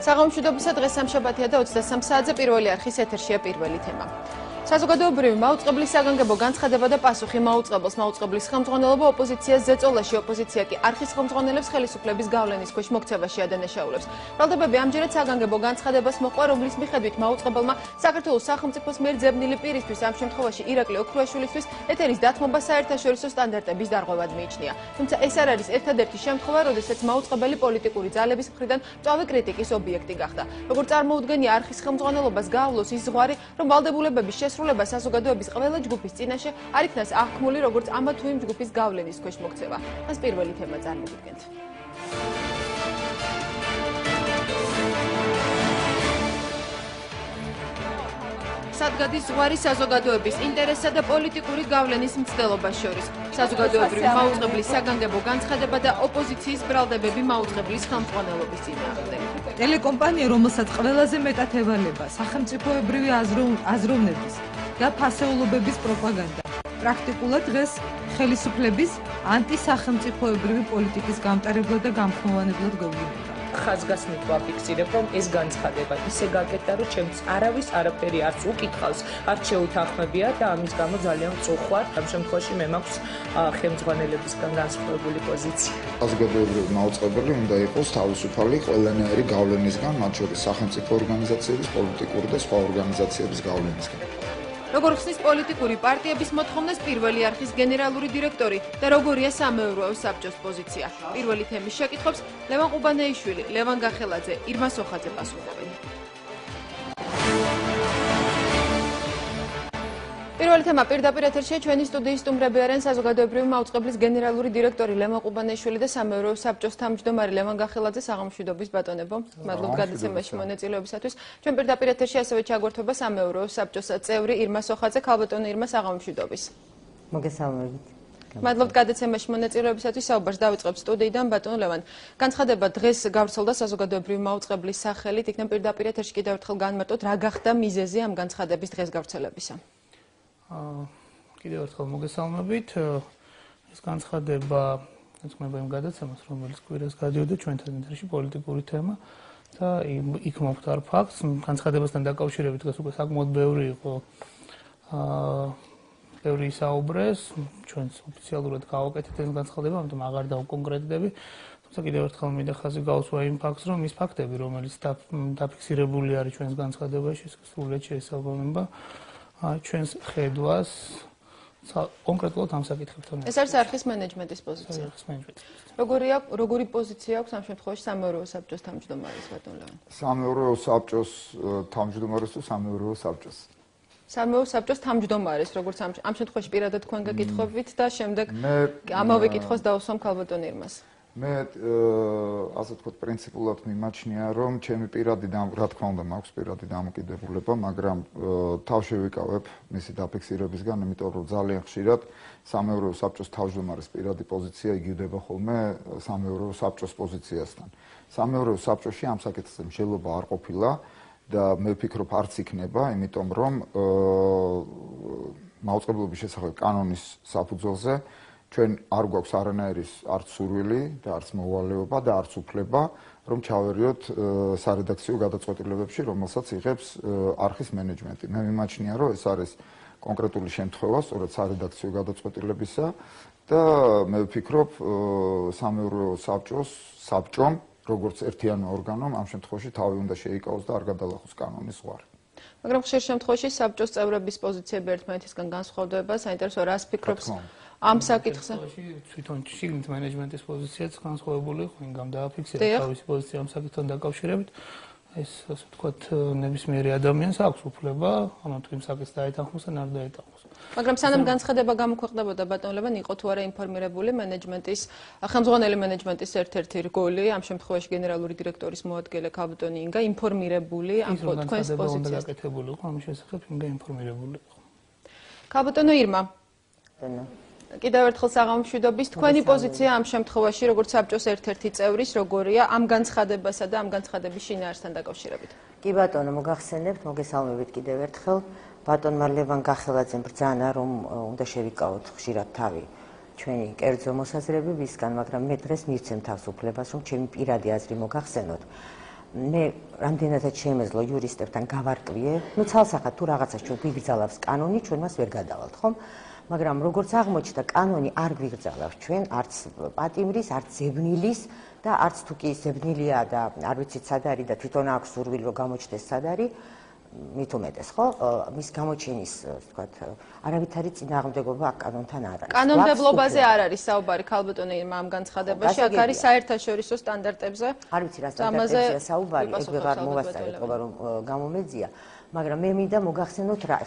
საღამომშვიდობისა დღეს სამშაბათია და 23 საათზე პირველი არხის ეთერშია პირველი თემა. საზოგადოებრივი მაუწყებლის საგანგებო განცხადება და პასუხი მაუწყებელს. მაუწყებლის ხელმძღვანელობა ოპოზიციას ზეწოლაში, ოპოზიცია კი არხის ხელმძღვანელებს ხელისუფლების გავლენის ქვეშ მოქცევაში ადანაშაულებს. ბრალდებები ამჯერად საგანგებო განცხადებას მოყვა, რომლის მიხედვით მაუწყებელმა საქართველოს სახელმწიფოს მიერ ძებნილი პირისთვის, ამ შემთხვევაში ირაკლი ოქრუაშვილისთვის, ეთერის დათმობა საერთაშორისო სტანდარტების დარღვევად მიიჩნია. თუმცა ეს არ არის ერთადერთი შემთხვევა, როდესაც მაუწყებელი პოლიტიკური ძალების მხრიდან მწვავე კრიტიკის ობიექტი გახდა. როგორც წარმოუდგენია არხის ხელმძღვანელობას გაავლოს ის ზღვარი, რომ ვალდებულებების შესრულება საზოგადოების ყველა ჯგუფის წინაშე არ იქნას აღქმული, როგორც ამა თუ იმ ჯგუფის გავლენის ქვეშ მოქცევა. მას პირველი თემა წარმოგიდგენთ. სადგადის ზღვარი საზოგადოების ინტერესსა და პოლიტიკური გავლენის მცდელობას შორის. საზოგადოებრივი მაუწყებლის საგანგებო განცხადება და ოპოზიციის ბრალდებები მაუწყებლის ხელმძღვანელობის წინააღმდეგ. ტელეკომპანია, რომელსაც ყველაზე მეტად ევალება სახელმწიფოებრივი აზროვნების და ფასეულობების პროპაგანდა, პრაქტიკულად დღეს ხელისუფლების ანტისახელმწიფოებრივი პოლიტიკის გამტარებლად და გამხმოვანებლად გვევლინება. ხაზგასმით ვაფიქსირებ, რომ ეს განცხადება ისე გაკეთდა, რომ ჩემს არავის არაფერი არც უკითხავს, არც შეუთანხმებია და ამის გამო ძალიან მწუხვარ. ამ შემთხვევაში მე მაქვს ხელმძღვანელებისგან განსხვავებული პოზიცია. საზოგადოებრივი მაუწყებელი უნდა იყოს თავისუფალი ყველანაირი გავლენისგან, მათ შორის სახელმწიფო ორგანიზაციების, პოლიტიკური და სხვა ორგანიზაციების გავლენისგან. როგორ ხსნის პოლიტიკური პარტიების მოთხოვნას პირველი არხის გენერალური დირექტორი და როგორია სამეურვეო საბჭოს პოზიცია. პირველი თემის შეკითხვებს ლევან ყუბანეიშვილი, ლევან გახელაძე, ირმა სოხაძე პასუხობენ. პირველი თემა პირდაპირ ეთერშია. ჩვენი სტუდიის სტუმრები არიან საზოგადოებრივი მაუწყებლის გენერალური დირექტორი ლევან ყუბანეიშვილი და სამეურვეო საბჭოს თავმჯდომარე ლევან გახელაძე. საღამომშვიდობის ბატონებო, მადლობთ გადაცემაში მონაწილეობისათვის. ჩვენ პირდაპირ ეთერში ასევე ჩაგვერთვება სამეურვეო საბჭოს წევრი ირმა სოხაძე. ქალბატონო ირმა, საღამომშვიდობის. მოგესალმებით. მადლობთ გადაცემაში მონაწილეობისათვის. საუბარს დავიწყებ სტუდიიდან. ბატონო ლევან, განცხადება დღეს გავრცელდა საზოგადოებრივი მაუწყებლის სახელით. იქნებ პირდაპირ ეთერში კიდევ ერთხელ განმარტოთ, რა გახდა მიზეზი ამ განცხადების დღეს გავრცელებისა. კიდევ ერთხელ მოგესალმებით. ეს განცხადება ეძღვნება იმ გადაცემას, რომელიც კვირას გადიოდა ჩვენთან ეთერში, პოლიტიკური თემა და იქ მოხვდა ფაქტს. განცხადებასთან დაკავშირებით დღეს უკვე საკმაოდ ბევრი იყო ბევრი ისაუბრეს, ჩვენს ოფიციალურად გავაკეთეთ ეს განცხადება, ამიტომ აღარ დავკონკრეტდები. თუმცა კიდევ ერთხელ მინდა ხაზი გავუსვა იმ ფაქტს, რომ ის ფაქტები, რომელიც დაფიქსირებული არის ჩვენს განცხადებაში, სრულიად შეესაბამება ჩვენს ხედვას კონკრეტულად ამ საკითხებთან. ეს არის არხის მენეჯმენტის პოზიცია. როგორი პოზიცია აქვს ამ შემთხვევაში სამეურვეო საბჭოს თავმჯდომარის, ბატონ ლევან? სამეურვეო საბჭოს თავმჯდომარის თუ სამეურვეო საბჭოს? სამეურვეო საბჭოს თავმჯდომარის, როგორც ამ შემთხვევაში პირადად თქვენ გაკითხვებით და შემდეგ ამავე კითხვას დავუსვამ ქალბატონ ირმას. მე ასე ვთქვათ, პრინციპულად მიმაჩნია, რომ ჩემი პირადი რა თქმა უნდა მაქვს პირადი დამოკიდებულება, მაგრამ თავშევიკავებ მისი დაფიქსირებისგან, იმიტომ რომ ძალიან ხშირად სამეურვეო საბჭოს თავმჯდომარის პირადი პოზიცია იგივდება ხოლმე სამეურვეო საბჭოს პოზიციასთან. სამეურვეო საბჭოში ამ საკითხზე მსჯელობა არ ყოფილა და მე ვფიქრობ არც იქნება, იმიტომ რომ მაუწყებლობის შესახებ კანონის საფუძველზე ჩვენ არ გვაქვს არანაირი არც სურვილი და არც მოვალეობა და არც უფლება, რომ ჩავერიოთ სარედაქციო გადაწყვეტილებებში, რომელსაც იღებს არხის მენეჯმენტი. მე მიმაჩნია, რომ ეს არის კონკრეტული შემთხვევა, სწორედ სარედაქციო გადაწყვეტილებისა და მე ვფიქრობ, სამეურვეო საბჭომ, როგორც ერთიანი ორგანომ, ამ შემთხვევაში თავი უნდა შეიკავოს და არ გადალახოს კანონის ზღვარი. მაგრამ ხშირ შემთხვევაში საბჭოს წევრების პოზიციები ერთმანეთისგან განსხვავდება. საინტერესო რას ფიქრობს ამ საკითხზე? თვითონ შიგნით მენეჯმენტის პოზიციაც განსხვავებული იყო, ინგამ დააფიქსირა თავისი პოზიცია ამ საკითხთან დაკავშირებით. ეს ასე ვთქვათ, ნებისმიერი ადამიანს აქვს უფლება, ანუ თუ იმ საკითხს დაეთანხმოს ან არ დაეთანხმოს. მაგრამ სანამ განცხადება გამოქვეყნდებოდა, ბატონ ლევან, იყო თუ არა ინფორმირებული მენეჯმენტის, ხელმძღვანელი მენეჯმენტის ერთ-ერთი რგოლი, ამ შემთხვევაში გენერალური დირექტორის მოადგილე ქალბატონი ინგა ინფორმირებული ამ თქვენს პოზიციას? გაკეთებული იყო ამ შესახებ, ინგა ინფორმირებული იყო. ქალბატონო ირმა. კიდევ ერთხელ საღამომშვიდობის. თქვენი პოზიცია ამ შემთხვევაში, როგორც საბჭოს ერთ-ერთი წევრის, როგორია ამ განცხადებასა და ამ განცხადების შინაარსთან დაკავშირებით? კი ბატონო, მოგახსენებთ, მოგესალმებით კიდევ ერთხელ. ბატონმა ლევან გახელაძემ ბრძანა, რომ უნდა შევიკავოთ ხშირად თავი ჩვენი კერძო მოსაზრებებისგან, მაგრამ მე დღეს მივცემ თავს უფლებას, რომ ჩემი პირადი აზრი მოგახსენოთ. მე რამდენადაც შემეძლო იურისტებთან გავარკვიე, ну ცალსახად თუ რაღაცას ჩვენ გვიგრძალავს კანონი, ჩვენ მას ვერ გადავალთ, ხომ? მაგრამ როგორც აღმოჩნდა, კანონი არ გვიგრძალავს ჩვენ არც პატიმრის, არც ზებნილის და არც თუ კი ზებნილია და არ ვიცით სად არის და თვითონ აქვს სურვილი რომ გამოჩნდეს სად არის, მით უმეტეს, ხო? მის გამოჩენის, ვთქვათ, არავითარი წინააღმდეგობა აქ კანონთან არ არის. კანონმდებლობაზე არ არის საუბარი ქალბატონი ამ განცხადებაში, აქ არის საერთაშორისო სტანდარტებზე. არ ვიცი რა სტანდარტებზეა საუბარი, ეგ ვეღარ მოვასწრე, ეთქობა რომ გამომეძია. მაგრამ მე მინდა მოგახსენოთ რა,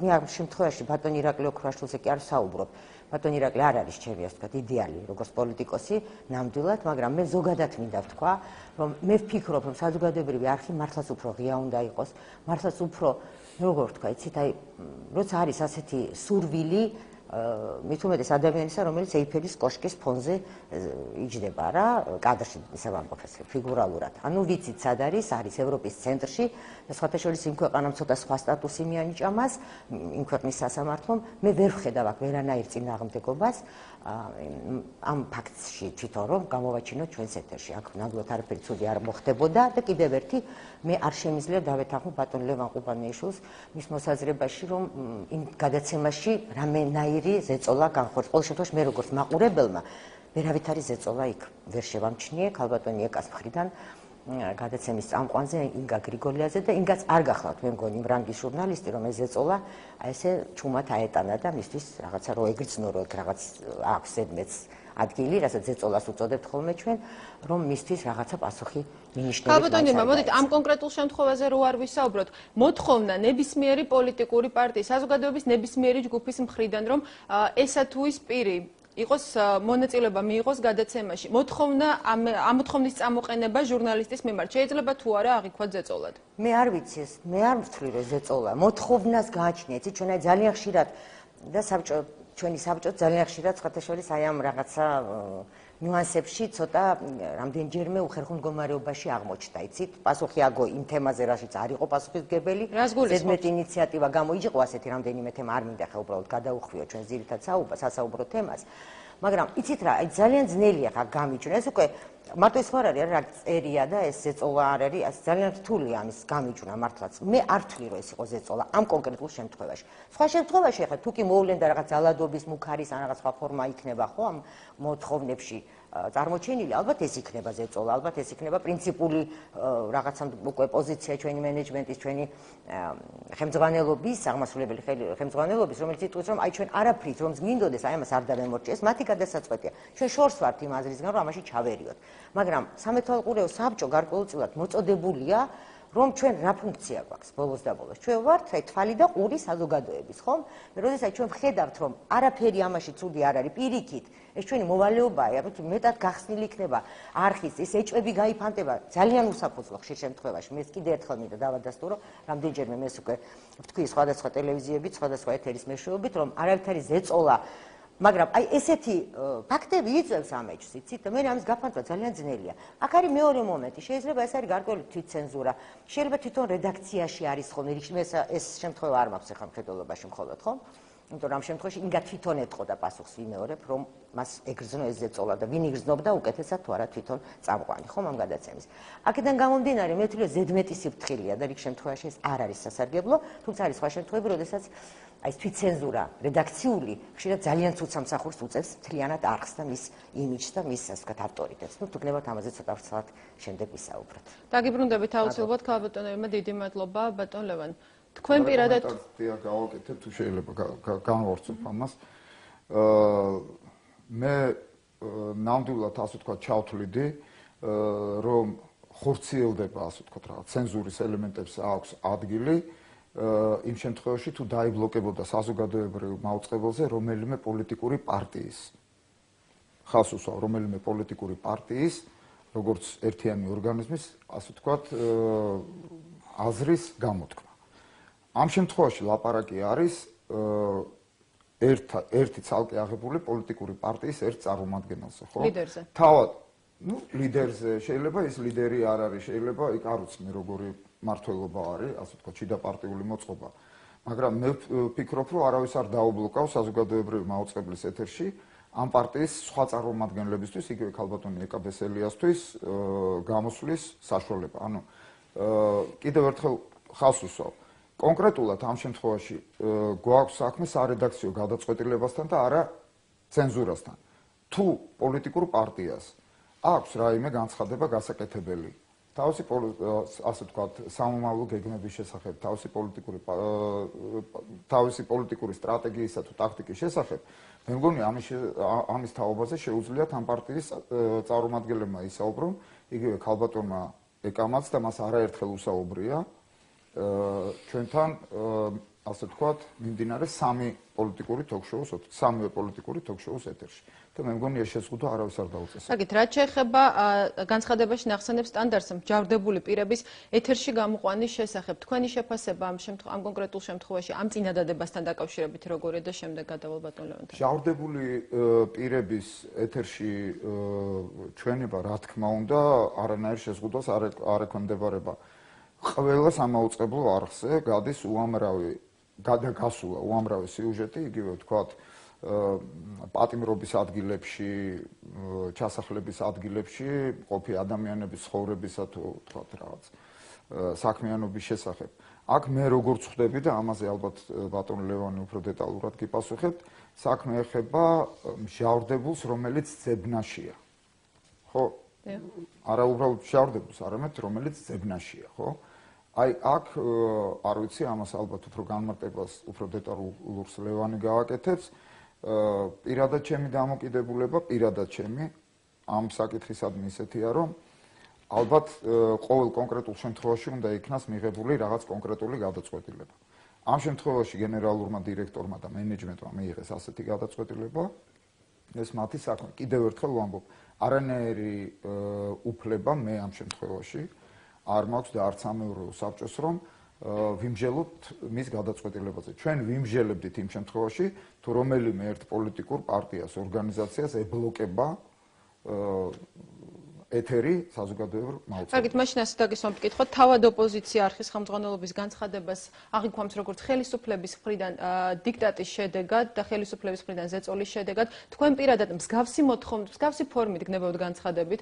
მე ამ შემთხვევაში ბატონ ირაკლი ოქროაშვილზე კი არ საუბრობ. ბატონ ირაკლი არ არის ჩემი, ასე ვთქვათ, იდეალი როგორც პოლიტიკოსი, ნამდვილად, მაგრამ მე ზოგადად მინდა ვთქვა, რომ მე ვფიქრობ, რომ საზოგადოებრივი არხი მართლაც უფრო ღია უნდა იყოს, მართლაც უფრო, როგორ ვთქვა, იცით, აი, როცა არის ასეთი სურვილი, მით უმეტეს ადამიანისა, რომელიც ეიფელის კოშკის ფონზე იჯდება რა, კადრში ისე ვამყოფეს ფიგურალურად. ანუ ვიცით სად არის ევროპის ცენტრში და სხვათა შორის იმ ქვეყანამ ცოტა სხვა სტატუსი მიანიჭა მას, იმ ქვეყნის სასამართლომ, მე ვერ ვხედავ აქ ვერანაირ წინააღმდეგობას ამ ფაქტში თვითონ რომ გამოვაჩინოთ ჩვენს ეთერში. აქ ნამდვილად არაფერი ცუდი არ მოხდებოდა და კიდევ ერთი მე არ შემიძლია დავეთანხმო ბატონ ლევან ყუბანეიშვილს მის მოსაზრებაში, რომ იმ გადაცემაში რამენაირი ზეწოლა განხორციელდა. ყოველ შემთხვევაში მე როგორც მაყურებელმა ვერავითარი ზეწოლა იქ ვერ შევამჩნიე ქალბატონი ეკას მხრიდან გადაცემის წამყვანზე ინგა გრიგოლიაძე და ინგაც არ გახლავთ მე მგონი იმ რანგის ჟურნალისტი რომ ეს ზეწოლა აი ესე ჩუმად აეტანა და მისთვის რაღაცა რო ეგრძნო რო რაღაც აქვს ზედმეც ადგილი, რასაც ზეწოლას უწოდებთ ხოლმე ჩვენ, რომ მისთვის რაღაცა პასუხი მინიშნებით. ქალბატონი, მოდით ამ კონკრეტულ შემთხვევაზე რო არ ვისაუბროთ, მოთხოვნა ნებისმიერი პოლიტიკური პარტიის, საზოგადოების ნებისმიერი ჯგუფის მხრიდან, რომ ესა თუ ის პირი იყოს მონაწილეობა მიიღოს გადაცემაში. მოთხოვნა ამ მოთხოვნის წამოყენება ჟურნალისტის მიმართ შეიძლება თუ არა აღიქვათ ზეწოლად. მე არ ვიცი ეს, მე არ ვთვლი რომ ზეწოლა. მოთხოვნას გააჩნია, იცი ჩვენ აი ძალიან ხშირად და ჩვენი საბჭო ძალიან ხშირად სხვათა შორის აი ამ რაღაცა ნიუანსებში ცოტა რამდენჯერმე უხერხო მდგომარეობაში აღმოჩნდა, იცით? პასუხი აგო იმ თემაზე, რაშიც არ იყო პასუხისმგებელი. ზედმეტ ინიციატივა გამოიჭიყო ასეთი რამდენიმე თემა, არ მინდა ხა უბრალოდ გადაუხვიო ჩვენ ძირითად სასაუბრო თემას. მაგრამ იცით რა, აი ძალიან ძნელია ხა გამიჩნია. ეს უკვე მარტო ის ხარ არის რა წერია და ეს ზეწოლა არ არის, ძალიან რთულია ამის გამიჩნია მართლაც. მე არ ვთვლი რომ ეს იყო ზეწოლა ამ კონკრეტულ შემთხვევაში. სხვა შემთხვევაში ხა თუ კი მოვლენ და რაღაც ალადობის მუქარის ან რაღაც სხვა ფორმა იქნება ხო ამ მოთხოვნებში წარმოჩენილი, ალბათ ეს იქნება ზეწოლა, ალბათ ეს იქნება პრინციპული რაღაცა უკვე პოზიცია ჩვენი მენეჯმენტის, ჩვენი ხელმძღვანელობის, აღმასრულებელი ხელმძღვანელობის, რომელიც იტყვის, რომ აი ჩვენ არაფრით რომ გმინდოდეს, აი ამას არ დავემორჩიეს, მათი გადასაწყვეტია. ჩვენ შორს ვართ იმ აზრისგან, რომ ამაში ჩავერიოთ. მაგრამ სამეთვალყურეო საბჭო გარკვეულწილად მოწოდებულია რომ ჩვენ რა ფუნქცია გვაქვს ბოლოს და ბოლოს. ჩვენ ვართ აი თვალი და ყური საზოგადოების, ხომ? და როდესაც ჩვენ ვხედავთ რომ არაფერი ამაში ცუდი არ არის, პირიქით, ეს ჩვენი მოვალეობაა, ალბათ მეტად გახსნილი იქნება არხის, ეს ეჭვები გაიფანტება ძალიან უსაფუძვლო ხშირ შემთხვევაში. მე კიდე ერთხელ მინდა დავადასტურო, რამდენჯერმე მე უკვე ვთქვი სხვადასხვა ტელევიზიებით, სხვადასხვა ეთერის მეშვეობით, რომ არავითარი ზეწოლა მაგრამ აი ესეთი ფაქტები იწევს ამ ეჭვს, იცით? მე ამის გაფანტვა ძალიან ძნელია. აქ არის მეორე მომენტი, შეიძლება ეს არის გარკვეული თვითცენზურა. შეიძლება თვითონ რედაქციაში არის ხოლმე, ეს შემთხვევა არ მაქვს ახლა მხედველობაში მხოლოდ, ხო? იმიტომ რომ ამ შემთხვევაში ინგა თვითონ ეთყოდა პასუხს ვიმეორებ, რომ მას ეგრძნო ეს ზეწოლა და ვინ იგრძნობდა უკეთესად თუ არა თვითონ წამყვანი, ხომ ამ გადაცემის. აქედან გამომდინარე, მე ვთვლი ზედმეტი სიფრთხილეა და რიგ შემთხვევაში ეს არ არის სასარგებლო, თუმცა არის სხვა შემთხვევები, როდესაც აი თვითცენზურა რედაქციული ხშირად ძალიან ცუდ სამსახურს უწევს მთლიანად არხს და მის იმიჯს და მის ასე ვთქვათ ავტორიტეტს. ნუ თუ გნებავთ ამაზე ცოტა ვრცლად შემდეგ ვისაუბროთ. დაგიბრუნდებით აუცილებლად ქალბატონებმა, დიდი მადლობა ბატონ ლევან. თქვენ პირადად გავაკეთებ თუ შეიძლება განვავრცობ ამას. მე ნამდვილად ასე ვთქვათ ჩავთვლიდი, რომ ხორციელდება ასე ვთქვათ რა ცენზურის ელემენტებს აქვს ადგილი იმ შემთხვევაში თუ დაიბლოკებოდა საზოგადოებრივ მაუწყებელზე რომელიმე პოლიტიკური პარტიის ხალხს უსვავ რომელიმე პოლიტიკური პარტიის როგორც ერთიანი ორგანიზმის ასე ვთქვათ აზრის გამოთქმა. ამ შემთხვევაში ლაპარაკი არის ერთი ცალკე აღებული პოლიტიკური პარტიის ერთ წარმომადგენელზე, ხო? ლიდერზე. თავად, ლიდერზე შეიძლება ის ლიდერი არ არის, შეიძლება იქ არ ვიცი მე როგორი მართლობა არის, ასე ვთქვათ, შიდა პარტიული მოწყობა. მაგრამ მე ვფიქრობ, რომ არავის არ დაუბლოკავს საზოგადოებრივი მაუწყებლის ეთერში ამ პარტიის სხვა წარმომადგენლებისთვის, იგივე ქალბატონი ეკა ბესელიასთვის გამოსვლის საშუალება. ანუ კიდევ ერთხელ ხალხს ვუსვავ. კონკრეტულად ამ შემთხვევაში გვაქვს საქმე სარედაქციო გადაწყვეტილებასთან და არა ცენზურასთან. თუ პოლიტიკურ პარტიას აქვს რაიმე განცხადება გასაკეთებელი თავისი ასე ვთქვათ, სამომავლო გეგმების შესახებ, თავისი პოლიტიკური სტრატეგიისა თუ ტაქტიკის შესახებ, მე მგონი ამის თაობაზე შეუძლიათ ამ პარტიის წარმომადგენლებმა ისაუბრონ, იგივე ქალბატონმა ეკამაც და მას არაერთხელ უსაუბრია ჩვენთან ასე ვთქვათ, მიმდინარე სამივე პოლიტიკური თოქ-შოუს ეთერში. და მე მგონი ეს შეზღუდვა არავის არ დაუწესებს. კარგით, რაც შეეხება განცხადებაში ნახსენებს სტანდარტს მჯავრდებული პირების ეთერში გამოყვანის შესახებ, თქვენი შეფასება ამ კონკრეტულ შემთხვევაში ამ წინადადებასთან დაკავშირებით როგორია და შემდეგ გადავალ ბატონ ლევონთან. მჯავრდებული პირების ეთერში ჩვენება, რა თქმა უნდა, არანაირ შეზღუდვას არ ექვემდებარება. ყველა სამაუწყებლო არხზე გადის გადაგასულა უამრავი სიუჟეტი, იგივე ვთქვათ, პატიმრობის ადგილებში, ჩასახლების ადგილებში ყოფი ადამიანების ცხოვრებისა თუ ვთქვათ რაღაც საქმიანობის შესახებ. აქ მე როგორც ხვდები და ამაზე ალბათ ბატონ ლევანი უფრო დეტალურად გიპასუხებთ, საქმე ეხება მჟავრდებულს, რომელიც ძებნაშია. ხო? არა უბრალოდ მჟავრდებულს, არამედ რომელიც ძებნაშია, ხო? აი აქ არ ვიცი, ამას ალბათ უფრო განმარტებას, უფრო დეტალურს ლევანი გააკეთებს. პირადად ჩემი დამოკიდებულება, პირადად ჩემი ამ საკითხისადმი ისეთია, რომ ალბათ ყოველ კონკრეტულ შემთხვევაში უნდა იქნას მიღებული რაღაც კონკრეტული გადაწყვეტილება. ამ შემთხვევაში გენერალურმა დირექტორმა და მენეჯმენტმა მიიღეს ასეთი გადაწყვეტილება. ეს მათი საქმე. კიდევ ერთხელ ვამბობ, არანაირი უფლება მე ამ შემთხვევაში არ მაქვს და არც ამეურვებ საბჭოს, რომ ვიმჟელოთ მის გადაწყვეტილებაზე. ჩვენ ვიმჟელებდით იმ შემთხვევაში, თუ რომელიმე ერთ პოლიტიკურ პარტიას, ორგანიზაციას ებლოკება ეთერი საზოგადოებრივ მაუწყებლობაში. კარგით, მაშინ ასე დაგისვამ მკითხოთ, თავად ოპოზიცია არხის ხელმძღვანელობის განცხადებას აღიქვამს როგორც ხელისუფლების მხრიდან დიქტატის შედეგად და ხელისუფლების მხრიდან ზეწოლის შედეგად. თქვენ პირადად მსგავსი ფორმით გნებავთ განცხადებით,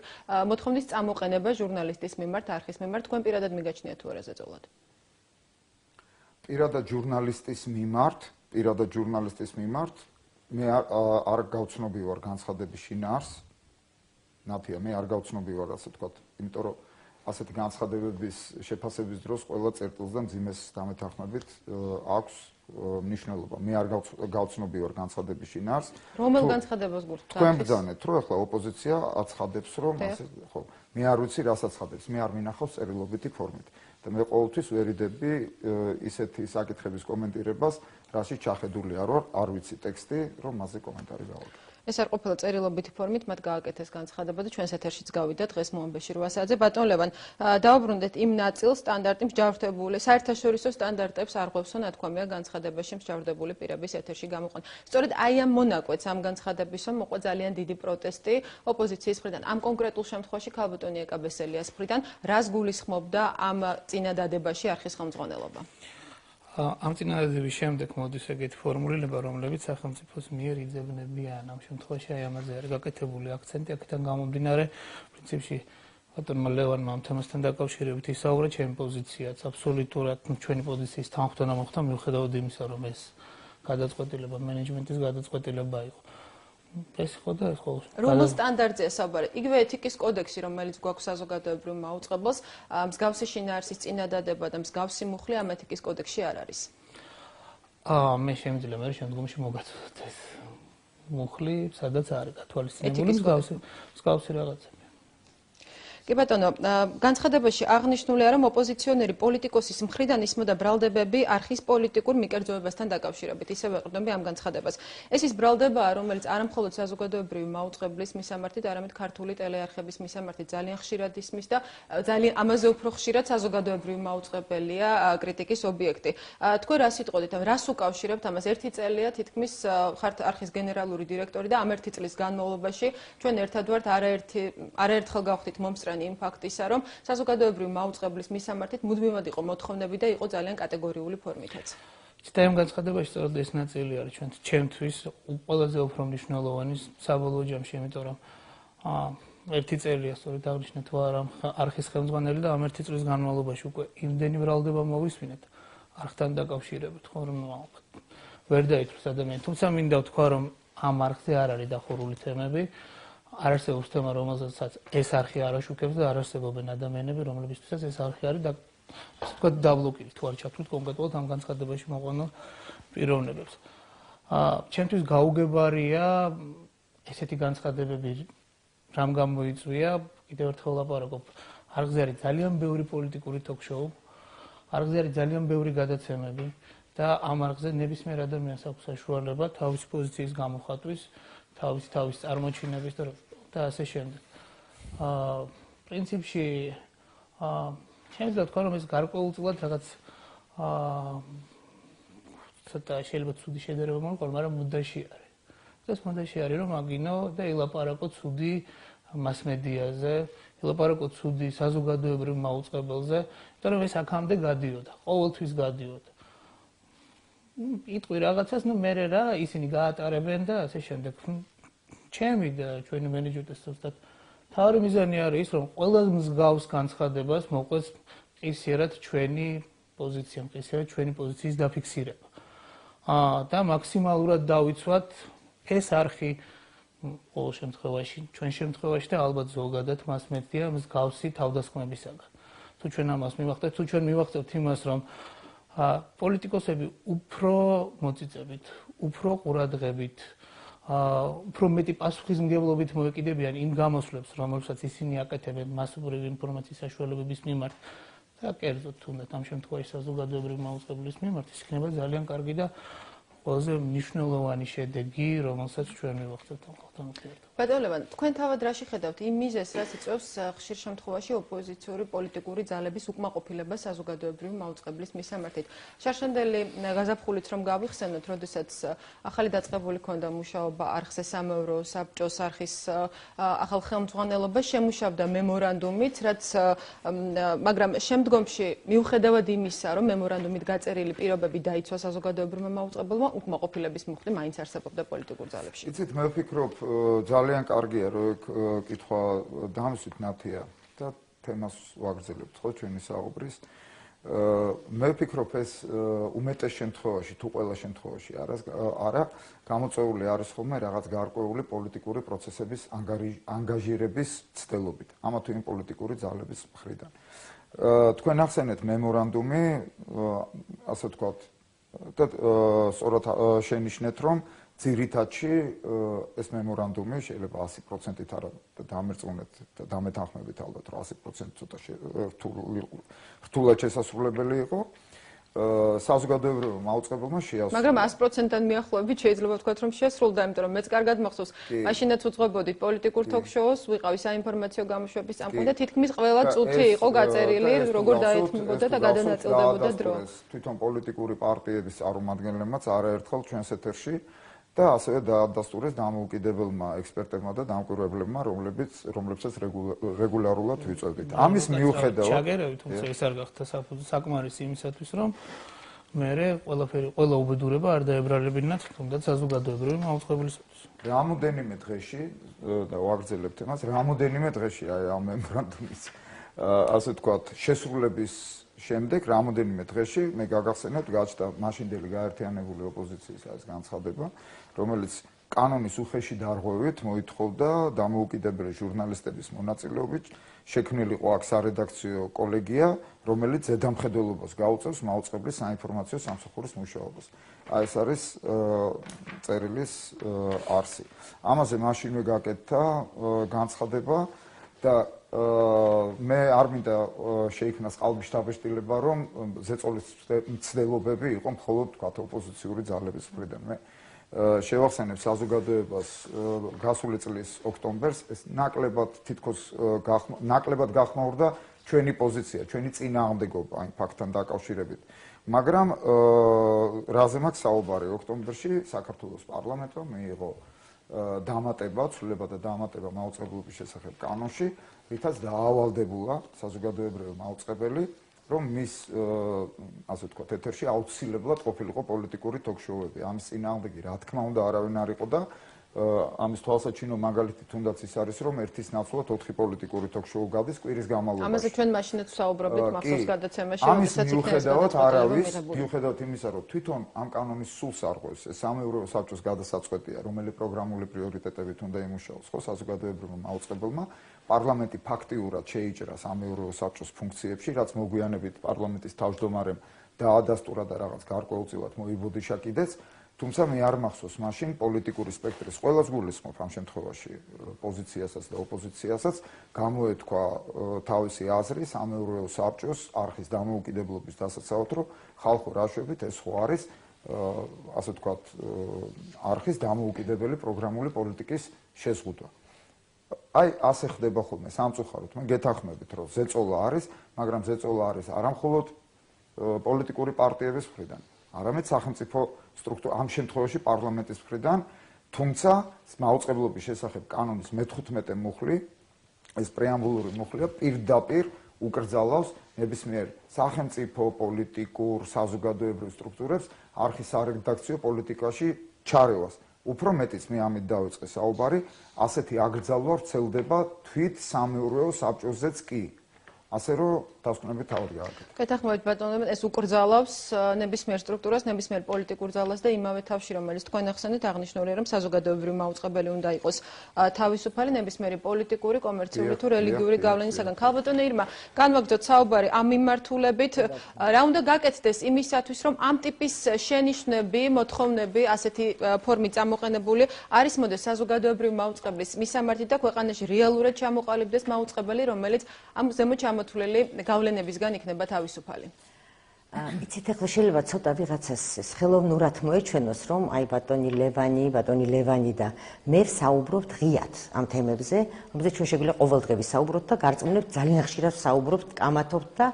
მოთხოვნის წამოყენება ჟურნალისტის მიმართ, არხის მიმართ, თქვენ პირადად მიგაჩნიათ თუ არა ზეწოლად? პირადად ჟურნალისტის მიმართ მე არ გავცნობი ვარ განცხადების შინაარსს. ნათია, მე არ გავცნობი ვარ, ასე ვთქვათ, იმიტომ რომ ასეთი განცხადებების შეფასების დროს ყველა წერტილს და მძიმეს დამეთანხმებით აქვს მნიშვნელობა. მე არ გავცნობი ვარ განცხადების შინაარსს. რომელ განცხადებას გულთ? თქვენ ბრძანეთ, რომ ახლა ოპოზიცია აცხადებს, რომ ასე ხო. მე არ ვიცი, რას აცხადებს. მე არ მინახავს წერილობითი ფორმით. და მე ყოველთვის ვერიდები ისეთი საკითხების კომენტირებას, რაშიც ჩახედული არ ვიცი ტექსტი, რომ მასზე კომენტარი გავაკეთო. ეს არ ყოფილა წერილობითი ფორმით, მათ გააკეთეს განცხადება და ჩვენს ეთერშიც გავიდა დღეს მოამბეში 8 საათზე. ბატონ ლევან, დავუბრუნდეთ იმ ნაწილს, სტანდარტი მსჯავრდებული, საერთაშორისო სტანდარტებს არღვევსო ნათქვამია განცხადებაში მსჯავრდებული პირების ეთერში გამოყვანა. სწორედ აი ამ მონაკვეთს ამ განცხადებისო მოყვა ძალიან დიდი პროტესტი ოპოზიციის მხრიდან. ამ კონკრეტულ შემთხვევაში ქალბატონი ეკა ბესელიას მხრიდან, რას გულისხმობდა ამ წინადადებაში არხის ხელმძღვანელობა? ამ წინადადების შემდეგ მოდის ეგეთი ფორმულირება, რომლებიც სახელმწიფოს მიერ იძებნებიან. ამ შემთხვევაში აი ამაზე არის გაკეთებული აქცენტი, აქედან გამომდინარე, პრინციპში ბატონმა ლევანმა ამ თემასთან დაკავშირებით ისაუბრა, ჩემი პოზიციაც აბსოლუტურად ჩვენი პოზიციის თანხმდანა მოხდა, მიუხედავად იმისა, რომ ეს გადაწყვეტილება მენეჯმენტის გადაწყვეტილება იყო. ეს ხო და ეს ხო. რომელ სტანდარტზეა საუბარი? იგივე ეთიკის კოდექსი, რომელიც გვაქვს საზოგადოებრივ მაუწყებელს, მსგავსი შინაარსის წინადადება და მსგავსი მუხლი ამ ეთიკის კოდექსში არ არის. მე შემიძლია მე შემდგომში მოგაწოდოთ ეს მუხლი, სადაც არის გათვალისწინებული მსგავსი რაღაცები. კი ბატონო, განცხადებაში აღნიშნულია, რომ ოპოზიციონერი პოლიტიკოსის მხრიდან ისმოდა ბრალდებები არხის პოლიტიკურ მიკერძოებასთან დაკავშირებით. ისევ ეყრდნობი ამ განცხადებას. ეს ის ბრალდებაა, რომელიც არამხოლოდ საზოგადოებრივი მაუწყებლის მისამართით, არამედ ქართული ტელეარხების მისამართით ძალიან ხშირად ისმის და ძალიან ამაზე უფრო ხშირად საზოგადოებრივი მაუწყებელია კრიტიკის ობიექტი. თქვენ რას იტყოდით, რას უკავშირებთ ამას? ერთი წელია თითქმის ხართ არხის გენერალური დირექტორი და ამ ერთი წლის განმავლობაში ჩვენ ერთად ვართ არაერთხელ გავხდით მომსწრენი იმ ფაქტისა, რომ საზოგადოებრივი მაუწყებლის მისამართით მუდმივად იყო მოთხოვნები და იყო ძალიან კატეგორიული ფორმითაც. და ამ განცხადებაში სწორედ ეს ნაწილი არის ჩემთვის ყველაზე უფრო მნიშვნელოვანი საბოლოო ჯამში, იმიტომ რომ ერთი წელია სწორედ აღნიშნეთ თუ არა არხის ხელმძღვანელი და ამ ერთი წლის განმავლობაში უკვე იმდენი ბრალდება მოვისმინეთ არხთან დაკავშირებით, ხო რომ ვერ დაითვლეს ადამიანი. თუმცა მინდა ვთქვა, რომ ამ არხზე არ არის დახურული თემები, არ არსებობს თემა, რომელზეც ეს არხი არ აშუქებს და არ არსებობენ ადამიანები, რომლებისთვისაც ეს არხი არის და ასე ვთქვათ დაბლოკილი, თუ არ ჩათვლით კონკრეტულად ამ განცხადებაში მოყვანილ პიროვნებებს. ჩემთვის გაუგებარია ესეთი განცხადებები, რამ გამოიწვია, კიდევ ერთხელ ლაპარაკობ, არხზე არის ძალიან ბევრი პოლიტიკური ток-შოუ, არხზე არის ძალიან ბევრი გადაცემები და ამ არხზე ნებისმიერ ადამიანს აქვს საშუალება თავისი პოზიციის გამოხატვის, თავის წარმოჩინების და ასე შემდეგ. პრინციპში შეიძლება თქვა, რომ ეს გარკვეულწილად რაღაც ცოტა შეიძლება ცუდი შედარება მოყვა, მაგრამ მუდაში არის. ეს მუდაში არის, რომ აგინო და ელაპარაკო ცუდი მასმედიაზე, ელაპარაკო ცუდი საზოგადოებრივ მაუწყებელზე, იმიტომ რომ ეს აქამდე გადიოდა, ყოველთვის გადიოდა. იტყვი რაღაცას, მე რა, ისინი გაატარებენ და ასე შემდეგ. ჩემი და ჩვენი მენეჯმენტის ზუსტად თავი მიზანი არის ის, რომ ყველა მსგავს განცხადებას მოყვეს ყისიერად ჩვენი პოზიცია, ყისიერად ჩვენი პოზიციის დაფიქსირება. და მაქსიმალურად დავიცვათ ეს არხი ყოველ შემთხვევაში, ჩვენ შემთხვევაში და ალბათ ზოგადად მასმედია მსგავსი თავდასხმებისაგან. თუ ჩვენ ამას მივახდეთ, თუ ჩვენ მივახდეთ იმას, რომ პოლიტიკოსები უფრო მოწიწებით, უფრო ყურადღებით, უფრო მეტი პასუხისმგებლობით მოეკიდებიან იმ გამოსვლებს, რომელსაც ისინი აკეთებენ მასობრივი ინფორმაციის საშუალებების მიმართ და კერძოდ თუნდაც ამ შემთხვევაში საზოგადოებრივი მაუწყებლის მიმართ, ის იქნება ძალიან კარგი და ყველაზე მნიშვნელოვანი შედეგი, რომელსაც ჩვენ მივახცევთ ამ ხალხთან ურთიერთობაზე. ბატონ ლევან, თქვენ თავად რაში ხედავთ იმ მიზეზს, რაც იწვევს ხშირ შემთხვევაში ოპოზიციური პოლიტიკური ძალების უკმაყოფილებას საზოგადოებრივი მაუწყებლის მისამართით? შარშანდელი გაზაფხულით რომ გავიხსენოთ, როდესაც ახალი დაწყებული ქონდა მუშაობა არხზე სამეურო საბჭოს არხის ახალ ხელმძღვანელობა შემუშავდა მემორანდუმით, რაც მაგრამ შემდგომში მიუხედავად იმისა, რომ მემორანდუმით გაწერილი პირობები დაიცვა საზოგადოებრივმა მაუწყებელმა, უკმაყოფილების მუხტი მაინც არსებობდა პოლიტიკურ ძალებში. იცით, მე ვფიქრობ, ძალიან კარგია, რომ კითხვა დამსვით ნათია და თემას ვაგრძელებთ, ხო, ჩვენი საუბრის. მე ვფიქრობ, ეს უმეტეს შემთხვევაში, თუ ყველა შემთხვევაში არა, გამოწვეული არის ხოლმე რაღაც გარკვეული პოლიტიკური პროცესების ანგაჟირების ცდილობით, ამა თუ იმ პოლიტიკური ძალების მხრიდან. თქვენ ახსენეთ მემორანდუმი, ასე ვთქვათ, და სწორად შენიშნეთ, რომ ძირითადში ეს მემორანდუმი შეიძლება 100%-ით არა დამერწმუნეთ და დამეთანხმებით ალბათ, რომ 100% ცოტა რთულად შესასრულებელი იყო. საზოგადოებრივ მაუწყებელმა შეასრულა. მაგრამ 100%-დან მიახლოებით შეიძლება ვთქვათ, რომ შესრულდა, იმიტომ რომ მეც კარგად მახსოვს, მაშინაც უძღვებოდით პოლიტიკურ ток-შოუს, ვიყავი საინფორმაციო გამოშვების წამყვანი და თითქმის ყველა წუთი იყო გაწერილი, როგორ დაეთმებოდა და გადანაწილდებოდა დრო. თვითონ პოლიტიკური პარტიების წარმომადგენლებმაც არაერთხელ ჩვენს ეთერში და ასევე დაადასტურეს დამოუკიდებელმა ექსპერტებმა და დამკვირვებლებმა, რომლებსაც რეგულარულად ვიწევდით. ამის მიუხედავად, ჩაგერევით, თუმცა ეს არ გახდა საკმარისი იმისათვის, რომ მე ყველა უბედურება არ დაებრალებინათ თუნდაც საზოგადოებრივი მაუწყებლისათვის. რამოდენიმე დღეში და ვაგრძელებთ იმას, რამოდენიმე დღეში ამ მემორანდუმის ასე ვთქვათ, შესრულების შემდეგ რამოდენიმე დღეში მე გაგახსენებთ გაჩნდა მაშინდელი გაერთიანებული ოპოზიციის ეს განცხადება, რომელიც კანონის უხეში დარღვევით მოითხოვდა დამოუკიდებელი ჟურნალისტების მონაწილეობით შექმნილიყო აქ სარედაქციო კოლეგია, რომელიც ზედამხედველობას გაუწევს მაუწყებლის საინფორმაციო სამსახურის მუშაობას. ეს არის წერილის არსი. ამაზე მაშინვე გაკეთდა განცხადება და მე არ მინდა შეიქმნას ყალბის დაბეჭდილება, რომ ზეწოლის მცდელობები იყო მხოლოდ თქვათ ოპოზიციური ძალების მხრიდან. მე შევახსენებ საზოგადოებას გასული წლის ოქტომბერს ეს ნაკლებად თითქოს ნაკლებად გახმაურდა ჩვენი პოზიცია, ჩვენი წინააღმდეგობა იმ ფაქტთან დაკავშირებით. მაგრამ რაზე მაქვს საუბარი ოქტომბერში საქართველოს პარლამენტმა მიიღო დამატება, ცვლილება და დამატება მაუწყებლობის შესახებ კანონში, რითაც დაავალდებულა საზოგადოებრივი მაუწყებელი რომ მის ასე ვთქვათ, ეთერში აუცილებლად ყოფილიყო პოლიტიკური ток-შოუები. ამის წინააღმდეგი რა თქმა უნდა არავინ არ იყო და ამის თვალსაჩინო მაგალითი თუნდაც ის არის, რომ ერთის ნაცვლად 4 პოლიტიკური ток-შოუ გადის კვირის განმავლობაში. ამაზე ჩვენ მაშინაც ვსაუბრობთ მახსოვს გადაცემაში, როდესაც მიუხედავად არავის, მიუხედავად იმისა, რომ თვითონ ამ კანონის სულს არ ყვევს, ეს სამეურვეო საბჭოს გადასაწყვეტია, რომელი პროგრამული პრიორიტეტებით უნდა იმუშაოს, ხო, საზოგადოებრივმა მაუწყებელმა, პარლამენტი ფაქტიურად შეიჭრა სამეურვეო საბჭოს ფუნქციებში, რაც მოგვიანებით პარლამენტის თავმჯდომარემ დაადასტურა და რაღაც გარკვეულწილად მოიბოდიშა კიდეც. თუმცა მე არ მახსოვს მაშინ პოლიტიკური სპექტრის ყველას გულისხმობ ამ შემთხვევაში პოზიციასაც და ოპოზიციასაც გამოეთქვა თავისი აზრი სამეურვეო საბჭოს არხის დამოუკიდებლობის დასაცავად, რომ ხალხურ აშვებით ეს ხო არის ასე ვთქვათ არხის დამოუკიდებელი პროგრამული პოლიტიკის შეზღუდვა. აი ასე ხდება ხოლმე სამწუხაროდ. მე გეთანხმებით, რომ ზეწოლა არის, მაგრამ ზეწოლა არის არა მხოლოდ პოლიტიკური პარტიების მხრიდან, არამედ სახელმწიფო სტრუქტურა, ამ შემთხვევაში პარლამენტის მხრიდან, თუმცა მაუწყებლობის შესახებ კანონის მე-15 მუხლი, ეს პრეამბულური მუხლია, პირდაპირ უკრძალავს ნებისმიერ სახელმწიფო პოლიტიკურ საზოგადოებრივ სტრუქტურებს არხის სარედაქციო პოლიტიკაში ჩარევას. უფრო მეტიც მე ამით დავიწყე საუბარი, ასეთი აკრძალვა ვრცელდება თვით სამეურვეო საბჭოზეც კი. ასე რომ დასკვნებით თავად გააკეთე. გეთანხმებით ბატონო, ეს უკრძალავს ნებისმიერ სტრუქტურას, ნებისმიერ პოლიტიკურ ძალას და იმავე თავში, რომელიც თქვენ ახსენეთ, აღნიშნულია, რომ საზოგადოებრივი მაუწყებელი უნდა იყოს თავისუფალი ნებისმიერი პოლიტიკური, კომერციული თუ რელიგიური გავლენისაგან. ქალბატონო ირმა, განვაგრძოთ საუბარი ამ მიმართულებით, რა უნდა გაკეთდეს იმისათვის, რომ ამ ტიპის შენიშვნები, მოთხოვნები, ასეთი ფორმით წამოყენებული არის მოდეს საზოგადოებრივი მაუწყებლის მისამართით და ქვეყანაში რეალურად ჩამოყალიბდეს მაუწყებელი, რომელიც ამ ზემოთ ჩამოთვლილი გავლენებისგან იქნება თავისუფალი. იცით, ახლა შეიძლება ცოტა ვიღაცას ხელოვნურად მოეჩვენოს, რომ აი ბატონი ლევანი და მე ვსაუბრობთ ღიად ამ თემებზე, რომელზეც ჩვენ შეგვიძლია ყოველდღე ვისაუბროთ და გარწმუნებთ, ძალიან ხშირად ვსაუბრობთ, კამათობთ და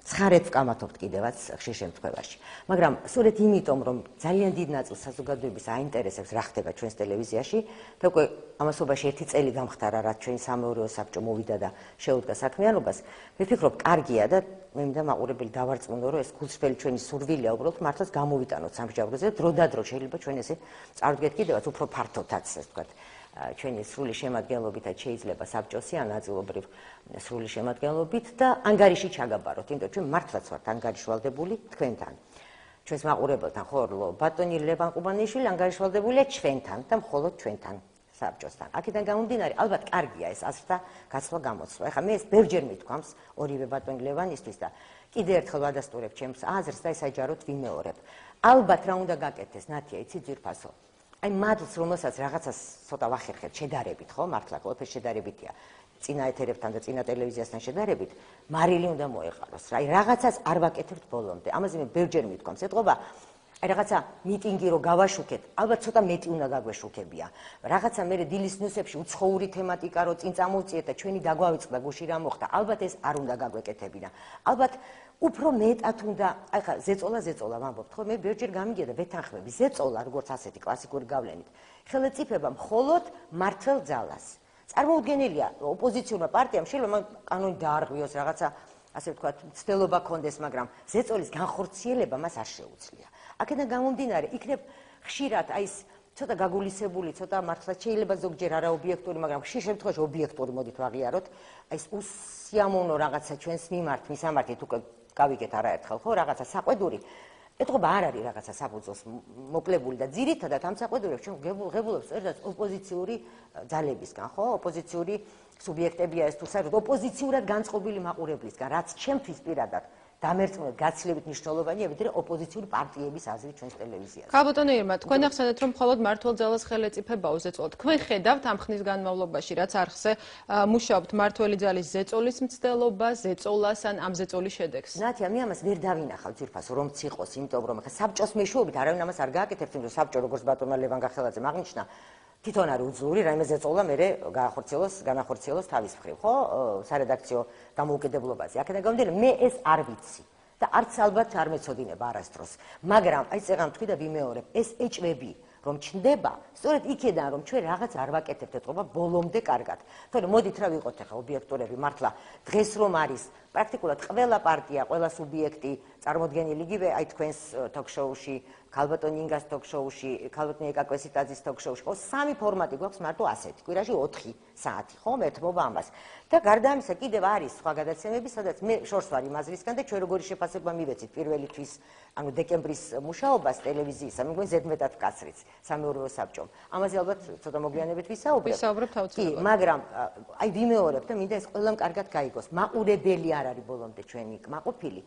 ცხარად ვკამათობთ კიდევაც ხშირ შემთხვევაში. მაგრამ სწორედ იმიტომ, რომ ძალიან დიდ ნაწილს საზოგადოების აინტერესებს რა ხდება ჩვენს ტელევიზიაში და უკვე ამასობაში 1 წელი გამხდარა, რაც ჩვენი სამეურვეო საბჭო მოვიდა და შეუდგა საქმიანობას, მე ვფიქრობ, კარგია და მე მინდა მაყურებელი დავარწმუნო, რომ ეს გულწრფელი ჩვენი სურვილია უბრალოდ მართლაც გამოვიტანოთ სამსჯავროზე, დროდადრო შეიძლება ჩვენ ესე წარვდგეთ კიდევაც უფრო ფართოდაც, ასე ვთქვათ. ჩვენი სრული შემადგენლობითაც შეიძლება საბჭოსი ან ნაწილობრივ სრული შემადგენლობით და ანგარიში ჩაგაბაროთ, იმიტომ ჩვენ მართლაც ვართ ანგარიშვალდებული თქვენთან. ჩვენს მაყურებელთან, ხო, ბატონი ლევან ყუბანიშვილი ანგარიშვალდებულია ჩვენთან და მხოლოდ ჩვენთან საბჭოსთან. აქედან გამომდინარე, ალბათ კარგია ეს აზრთა გაცვლა გამოცვლა. ეხლა მე ეს ბევრჯერ მithქვამს ორივე ბატონი ლევანისთვის და კიდე ერთხელ ვადასტურებ ჩემს აზრს და ესაჯაროთ ვიმეორებ. ალბათ რა უნდა გაკეთდეს, ნათია, იცი ძვირფასო. აი მადლს, რომელსაც რაღაცას ცოტა ვახერხებთ შედარებით, ხო, მართლა ყველაფერი შედარებითია. წინა ეთერებთან და წინა ტელევიზიასთან შედარებით, მარილი უნდა მოეყაროს. აი რაღაცას არ ვაკეთებთ ბოლომდე. ამაზე მე ბევრჯერ მithქვამს. ეთყობა აი რაღაცა მიტინგი რო გავაშუქეთ, ალბათ ცოტა მეტი უნდა გაგვეშუქებია. რაღაცა მე დილის ნიუსებში უცხოური თემატიკა რო წინ წამოვწიეთ და ჩვენი დაგვავიწყდა გუში რა მოხდა, ალბათ ეს არ უნდა გაგვეკეთებინა. ალბათ უფრო მეტად უნდა, აი ხა ზეწოლა ვამბობთ, ხო, მე ბევრჯერ გამიგია და ვეთანხმები, ზეწოლა როგორც ასეთი კლასიკური გავლენით. ხელეწიფება მხოლოდ მართლ ძალას. წარმოუდგენელია, ოპოზიციურმა პარტიამ შეიძლება კანონი დაარღვიოს, რაღაცა ასე ვთქვათ, ცდელობა ქონდეს, მაგრამ ზეწოლის განხორციელება მას არ შეუძლია. აქედან გამომდინარე, იქნებ ხშირად აი ეს ცოტა გაგულისებული, ცოტა მართლაც შეიძლება ზოგჯერ არაობიექტური, მაგრამ ხშირ შემთხვევაში ობიექტური მოდით ვაღიაროთ, აი ეს უსიამოვნო რაღაცა ჩვენს მისამართით უკვე გავიგეთ არაერთხელ, ხო, რაღაცა საყვედური. ეთყობა არ არის რაღაცა საფუძველს მოკლებული და ძირითადად ამ საყვედურებს ჩვენ ღებულობს ერთად ოპოზიციური ძალებისგან, ხო, ოპოზიციური სუბიექტებია ეს თუ საერთოდ ოპოზიციურად განწყობილი მაყურებლისგან, რაც ჩემთვის პირადად დამერწმუნებით გაცილებით მნიშვნელოვანია, ვიდრე ოპოზიციური პარტიების აზრი ჩვენს ტელევიზიაში. ქალბატონო ირმა, თქვენ ახსენეთ, რომ მხოლოდ მართლ ძალას ხელეწიფება უზეწოლოთ. თქვენ ხედავთ ამ ხნის განმავლობაში, რაც არხზე მუშაობთ მართველი ძალის ზეწოლის მცდელობა, ზეწოლას ან ამ ზეწოლის შედეგს. ნათია, მე ამას ვერ დავინახავ ძვირფასო, რომ ციყოს, იმიტომ რომ ხა საბჭოს მეშვეობით არავინ ამას არ გააკეთებს, იმიტომ რომ საბჭო როგორც ბატონმა ლევან გახელაძემ აღნიშნა, თვითონ არის უძლური, რაიმე ზეწოლა მერე განახორციელოს თავის მხრივ, ხო, სარედაქციო დამოუკიდებლობაზე. აქედან გამომდინარე, მე ეს არ ვიცი და არც ალბათ არ მეცოდინება არასდროს. მაგრამ აი წეღან თქვი და ვიმეორებ, ეს ეჭვები, რომ ჩნდება, სწორედ იქედან რომ ჩვენ რაღაც არ ვაკეთებთ ეთყობა ბოლომდე კარგად. თორემ მოდით რა ვიყოთ ახლა ობიექტურები მართლა დღეს რომ არის პრაქტიკულად ყველა პარტია, ყველა სუბიექტი წარმოდგენილი იგივე აი თქვენს ток-შოუში, ქალბატონ ინგას ток-შოუში, ქალბატონ ეკა კვესიტაძის ток-შოუში, ხო, სამი ფორმატი გვაქვს მარტო ასეთი, კვირაში 4 საათი, ხო, მეთმობა ამას. და გარდა ამისა კიდევ არის სხვა გადაცემები, სადაც მე შორს ვარ იმ აზრისგან და ჩვენ როგორი შეფასება მივეცით პირველი თვის, ანუ დეკემბრის მუშაობას ტელევიზიისა, მე მგონი ზედმეტად ვკაცრიც სამეურვეო საბჭომ. ამაზე ალბათ ცოტა მოგვიანებით ვისაუბრებთ. ვისაუბრებთ აუცილებლად. კი, მაგრამ აი ვიმეორებ და მინდა ეს ყველამ კარგად გაიგოს. მაყურებელი არ არის ბოლომდე ჩვენი კმაყოფილი.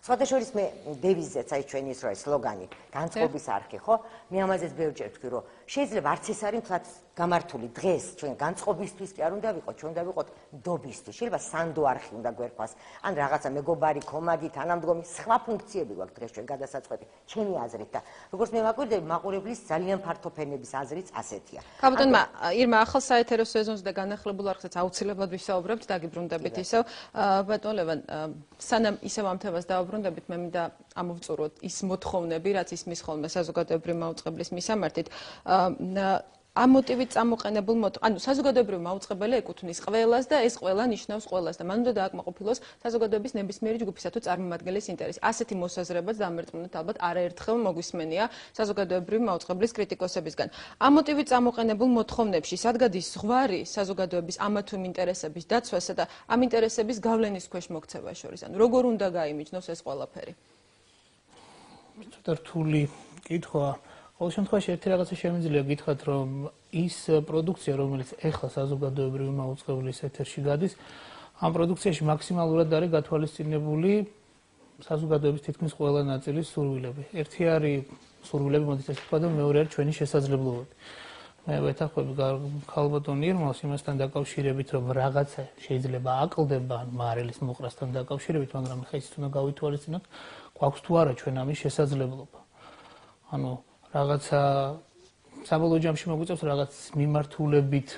სხვათა შორის მე დევიზზეც აი ჩვენი ის რა სლოგანი, განწყობის არხი, ხო? მე ამაზეც ბევრჯერ ვთქვი, რომ შეიძლება არც ეს არის მთლად გამართული დღეს ჩვენ განწყობისთვის კი არ უნდა ვიყოთ, ჩვენ უნდა ვიყოთ ნდობისთვის. შეიძლება სანდო არხი უნდა გვერქვას, ან რაღაცა მეგობარი, კომაგი, თანამდგომი, სხვა ფუნქციები გვაქვს დღეს ჩვენ გადასაწყვეტი, ჩემი აზრით და როგორც მე მაკვირდები, მაყურებლის ძალიან ფართო ფენების აზრიც ასეთია. ქალბატონმა ირმა ახალ საეთერო სეზონს და განახლებულ არხსაც აუცილებლად ვისაუბრებთ, დაგიბრუნდებით ისევ. ბატონ ლევან, სანამ ისევ ამ თემას დავუბრუნდებით, მე მინდა ამოვწუროთ ის მოთხოვნები, რაც ისმის ხოლმე საზოგადოებრივი მაუწყებლის მისამართით. ამ მოტივით წამოყენებულ ანუ საზოგადოებრივი მაუწყებელი ეკუთვნის ყველას და ეს ყველა ნიშნავს ყველას და მან უნდა დააკმაყოფილოს საზოგადოების ნებისმიერი ჯგუფისა თუ წარმომადგენლის ინტერესი. ასეთი მოსაზრებაც დამერწმუნეთ ალბათ არაერთხელ მოგვისმენია საზოგადოებრივი მაუწყებლის კრიტიკოსებისგან. ამ მოტივით წამოყენებულ მოთხოვნებში სადგადის ზღვარი საზოგადოების ამა თუ იმ ინტერესების დაცვასა და ამ ინტერესების გავლენის ქვეშ მოქცევას შორის. ანუ როგორ უნდა გაიმიჯნოს ეს ყველაფერი? ცოტა რთული კითხვა. ყოველ შემთხვევაში ერთი რაღაცა შემიძლია გითხრათ, რომ ის პროდუქცია, რომელიც ეხლა საზოგადოებრივი მაუწყებლის ეთერში გადის, ამ პროდუქციაში მაქსიმალურად არის გათვალისწინებული საზოგადოების თითქმის ყველა ნაწილის სურვილები. ერთი არის სურვილები, მოდით ასე ვთქვა და მეორე არის ჩვენი შესაძლებლობები. მე ვეთანხმები ქალბატონ ირმას იმასთან დაკავშირებით, რომ რაღაცა შეიძლება აკლდება მარილის მოყრასთან დაკავშირებით, მაგრამ ხა ის უნდა გავითვალისწინოთ, გვაქვს თუ არა ჩვენ ამის შესაძლებლობა. ანუ რაღაცა საბოლოო ჯამში მოგვიწევს რაღაც მიმართულებით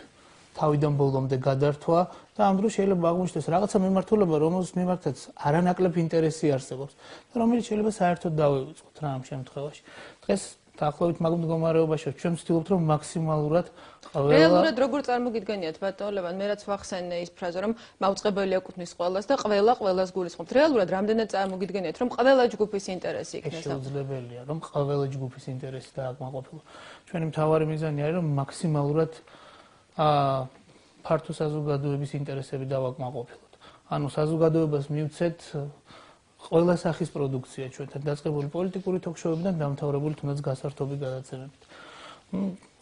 თავიდან ბოლომდე გადართვა და ამ დროს შეიძლება აღმოჩნდეს რაღაცა მიმართულება, რომელს მიმართაც არანაკლებ ინტერესი არსებობს და რომელიც შეიძლება საერთოდ დავივიწყოთ რა ამ შემთხვევაში. დღეს დაახლოებით მაგ მდგომარეობაში ჩვენ ვცდილობთ რომ მაქსიმალურად ყველა რეალურად როგორ წარმოგიდგენიათ ბატონ ლევან, მე რაც ვახსენე ის ფრაზა რომ მაუწყებელი ეკუთვნის ყველას და ყველას გულისხმობთ. რეალურად რამდენად წარმოგიდგენიათ რომ ყველა ჯგუფის ინტერესი იქნეს? შეუძლებელია რომ ყველა ჯგუფის ინტერესი დააკმაყოფილოს. ჩვენი მთავარი მიზანი არის რომ მაქსიმალურად ფართო საზოგადოების ინტერესები დავაკმაყოფილოთ. ანუ საზოგადოებას მივცეთ ყველა სახის პროდუქცია ჩვენთან დაწყებული პოლიტიკური ток-შოუებიდან დამთავრებული თუნდაც გასართობი გადაცემებით.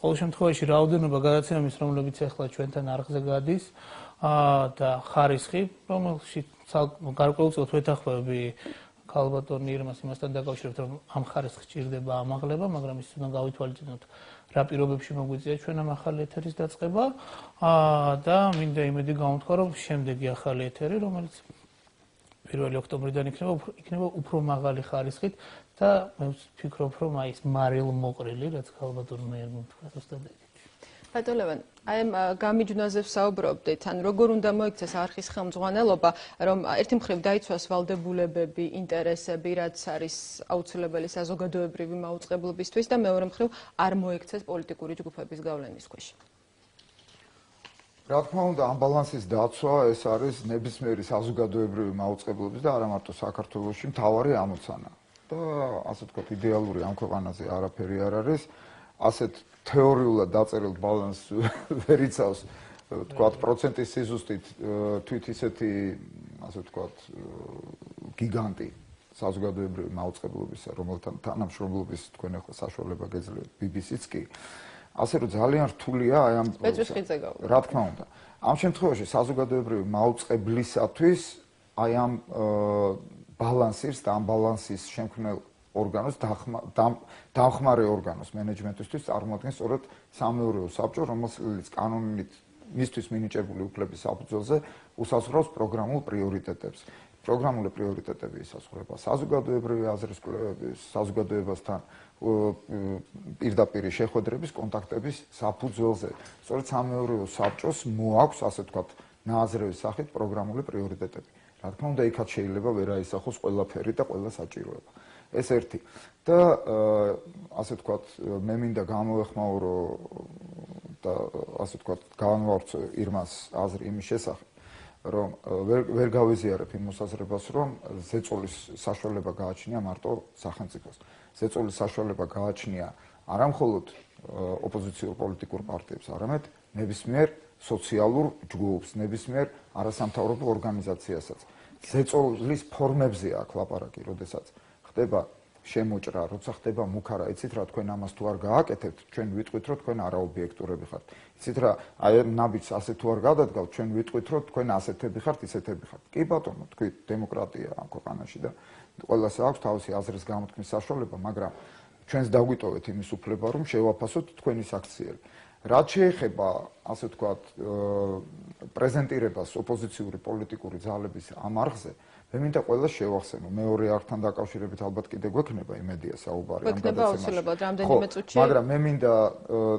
ყოველ შემთხვევაში რაოდენობა გადაცემების, რომლებიც ახლა ჩვენთან არხზე გადის და ხარისხი, რომელშიც გარკვეულწილად ვეთანხმები ქალბატონ ირმას იმასთან დაკავშირებით, რომ ამ ხარისხს ჭირდება ამაღლება, მაგრამ ის უნდა გავითვალისწინოთ რა პირობებში მოგვიწია ჩვენ ამ ახალი ეთერის დაწყება და მინდა იმედი გამოვთქვა, რომ შემდეგი ახალი ეთერი, რომელიც 1 ოქტომბრიდან იქნება უფრო მაღალი ხარისხით და მე ვფიქრობ, რომ აი ეს მარილ მოყრილი, რაც ქალბატონმა ირმამ თქვა ზუსტად ეგეთი. ბატონ ლევან, აი ამ გამიჯვნაზე ვსაუბრობდით, ან როგორ უნდა მოიქცეს არხის ხელმძღვანელობა, რომ ერთი მხრივ დაიცვას ვალდებულებები, ინტერესები, რაც არის აუცილებელი საზოგადოებრივი მაუწყებლობისთვის და მეორე მხრივ არ მოიქცეს პოლიტიკური ჯგუფების გავლენის ქვეშ. რა თქმა უნდა, ამ ბალანსის დაცვა ეს არის ნებისმიერი საზოგადოებრივი მაუწყებლობის და არა მარტო საქართველოში მთავარი ამოცანა. და ასე ვთქვათ, იდეალური ამ ქვეყანაზე არაფერი არ არის. ასეთ თეორიულად დაწერილ ბალანსს ვერ იცავს, ვთქვათ, პროცენტის სიზუსტით თვით ისეთი, ასე ვთქვათ, გიგანტი საზოგადოებრივი მაუწყებლობისა, რომელთან თანამშრომლობის თქვენ ახლა საშუალება გეძლევთ BBC-ც კი. ასე რომ ძალიან რთულია აი ამ პეტრიშხიძე გავუდგა. რა თქმა უნდა. ამ შემთხვევაში საზოგადოებრივი მაუწყებლისათვის აი ამ ბალანსის და ამ ბალანსის შემქმნელ ორგანოს დამხმარე ორგანოს მენეჯმენტისთვის წარმოადგენს სწორედ სამეურვეო საბჭო, რომელიც კანონით მისთვის მინიჭებული უფლების საფუძველზე უსასრულოს პროგრამულ პრიორიტეტებს. პროგრამული პრიორიტეტები ისასრულება საზოგადოებრივი აზრის კვლევების, საზოგადოებასთან პირდაპირ შეხვედრების, კონტაქტების საფუძველზე. სწორედ სამეურვეო საბჭოს მოაქვს, ასე ვთქვათ, ნააზრევის სახით პროგრამული პრიორიტეტები. რა თქმა უნდა, იქაც შეიძლება ვერ აისახოს ყველაფერი და ყველა საჭიროება. ეს ერთი. და ასე ვთქვათ, მე მინდა გამოეხმაურო და ასე ვთქვათ, განვავრცო ირმას აზრი იმის შესახებ, რომ ვერ გავიზიარებ იმ მოსაზრებას, რომ ზეწოლის საშუალება გააჩნია მარტო სახელმწიფოს. ზეწოლის საშუალება გააჩნია არა მხოლოდ ოპოზიციურ პოლიტიკურ პარტიებს, არამედ ნებისმიერ სოციალურ ჯგუფს, ნებისმიერ არასამთავრობო ორგანიზაციასაც. ზეწოლის ფორმებზე აქვს ლაპარაკი, როდესაც ხდება შემოჭრა, როცა ხდება მუქარა, იცით რა, თქვენ ამას თუ არ გააკეთებთ, ჩვენ ვიტყვით, რომ თქვენ არაობიექტურები ხართ. იცით რა, აი ნაბიჯს ასე თუ არ გადადგავთ, ჩვენ ვიტყვით, რომ თქვენ ასეთები ხართ, ისეთები ხართ. კი ბატონო, თქვით, დემოკრატია ამ ქვეყანაში და ყველას აქვს თავისი აზრის გამოთქმის საშუალება, მაგრამ ჩვენს დაგვიტოვეთ იმის უფლება, რომ შევაფასოთ თქვენი საქციელი. რაც შეეხება, ასე ვთქვათ, პრეზენტირებას ოპოზიციური პოლიტიკური ძალების ამ არხზე, მე მინდა ყველას შევახსენო. მეორე არხთან დაკავშირებით ალბათ კიდე გვექნება იმედია საუბარი ამ გადაცემაში. მაგრამ მე მინდა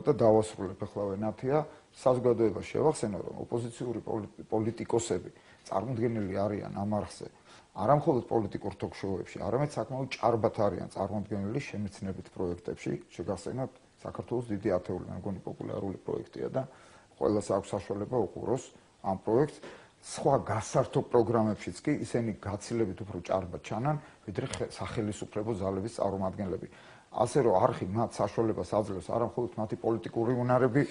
და დავასრულებ ახლა ნათია, საზოგადოებას შევახსენო, რომ ოპოზიციური პოლიტიკოსები წარმოდგენილი არიან ამ არხზე. არა მხოლოდ პოლიტიკურ თოქ-შოუებში, არამედ საკმაოდ ჭარბად არიან წარმოდგენილი შემეცნებით პროექტებში, შეგახსენოთ საქართველოს დიდი ათეული, მე მგონი პოპულარული პროექტია და ყველას აქვს საშუალება უყუროს ამ პროექტს. სხვა გასართობ პროგრამებშიც კი ისინი გაცილებით უფრო ჭარბად ჩანან, ვიდრე სახელისუფლებო ძალების წარმომადგენლები. ასე რომ არხი მათ საშუალებას აძლევს არა მხოლოდ მათი პოლიტიკური უნარები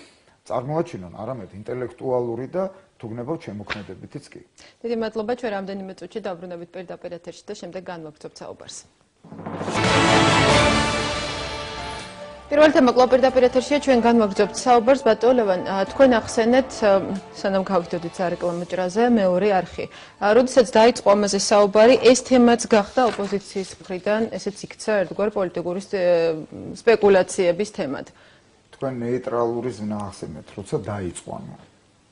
წარმოაჩინონ, არამედ ინტელექტუალური და თუგნებავ შემოქმედებითიც კი. დიდი მადლობა, ჩვენ რამდენიმე წუთში დავბრუნებით პირდაპირ ეთერში და შემდეგ განვაგრძობთ საუბარს. პირველ თემა კლოპირდაპირ ეთერშია, ჩვენ განვაგრძობთ საუბარს. ბატონო ლევან, თქვენ ახსენეთ, სანამ გავიდოდით სარეკლამო ჭრაზე, მეორე არხი. როდესაც დაიწყო ამაზე საუბარი, ეს თემაც გახდა ოპოზიციის მხრიდან, ესეც იქცა ერთგვარ პოლიტიკური სპეკულაციების თემად. თქვენ ნეიტრალური ზმნა ახსენეთ, როცა დაიწყო ანუ.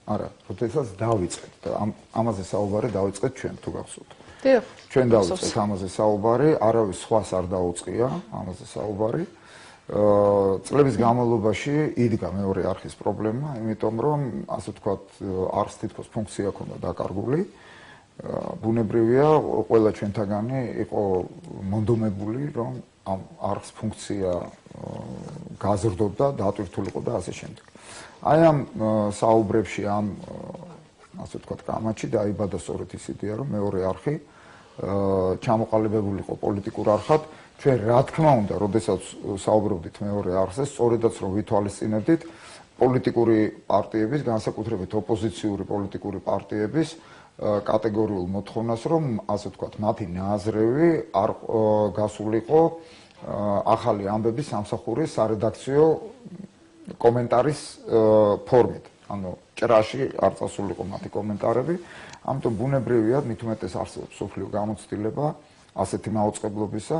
არა, როდესაც დავიწყეთ და ამაზე საუბარი დავიწყეთ ჩვენ თუ გახსოვთ. დიახ. ჩვენ დავიწყეთ ამაზე საუბარი, არავის სხვას არ დაუწყია ამაზე საუბარი. წლების განმავლობაში იდგა მეორე არხის პრობლემა, იმიტომ რომ ასე ვთქვათ, არხს თითქოს ფუნქცია ჰქონდა დაკარგული. ბუნებრივია, ყველა ჩვენთაგანი იყო მონდომებული, რომ ამ არხს ფუნქცია გაზრდოდა, დატვირთულიყო და ასე შემდეგ. აი ამ საუბრებში ამ ასე ვთქვათ, კამათში დაიბადა სწორედ ის იდეა, რომ მეორე არხი ჩამოყალიბებულიყო პოლიტიკურ არხად. ჩვენ რა თქმა უნდა, როდესაც საუბრობდით მეორე არხზე, სწორედაც რომ ვითვალისწინებდით პოლიტიკური პარტიების, განსაკუთრებით ოპოზიციური პოლიტიკური პარტიების კატეგორიულ მოთხოვნას, რომ ასე ვთქვათ, მათი ნაზრევი არ გასულიყო ახალი ამბების სამსახურის სარედაქციო კომენტარის ფორმით. ანუ ჭრაში არ წასულიყო მათი კომენტარები, ამიტომ ბუნებრივია, მით უმეტეს არსებობს სოფლიო გამოცდილება ასეთი მაუწყებლობისა.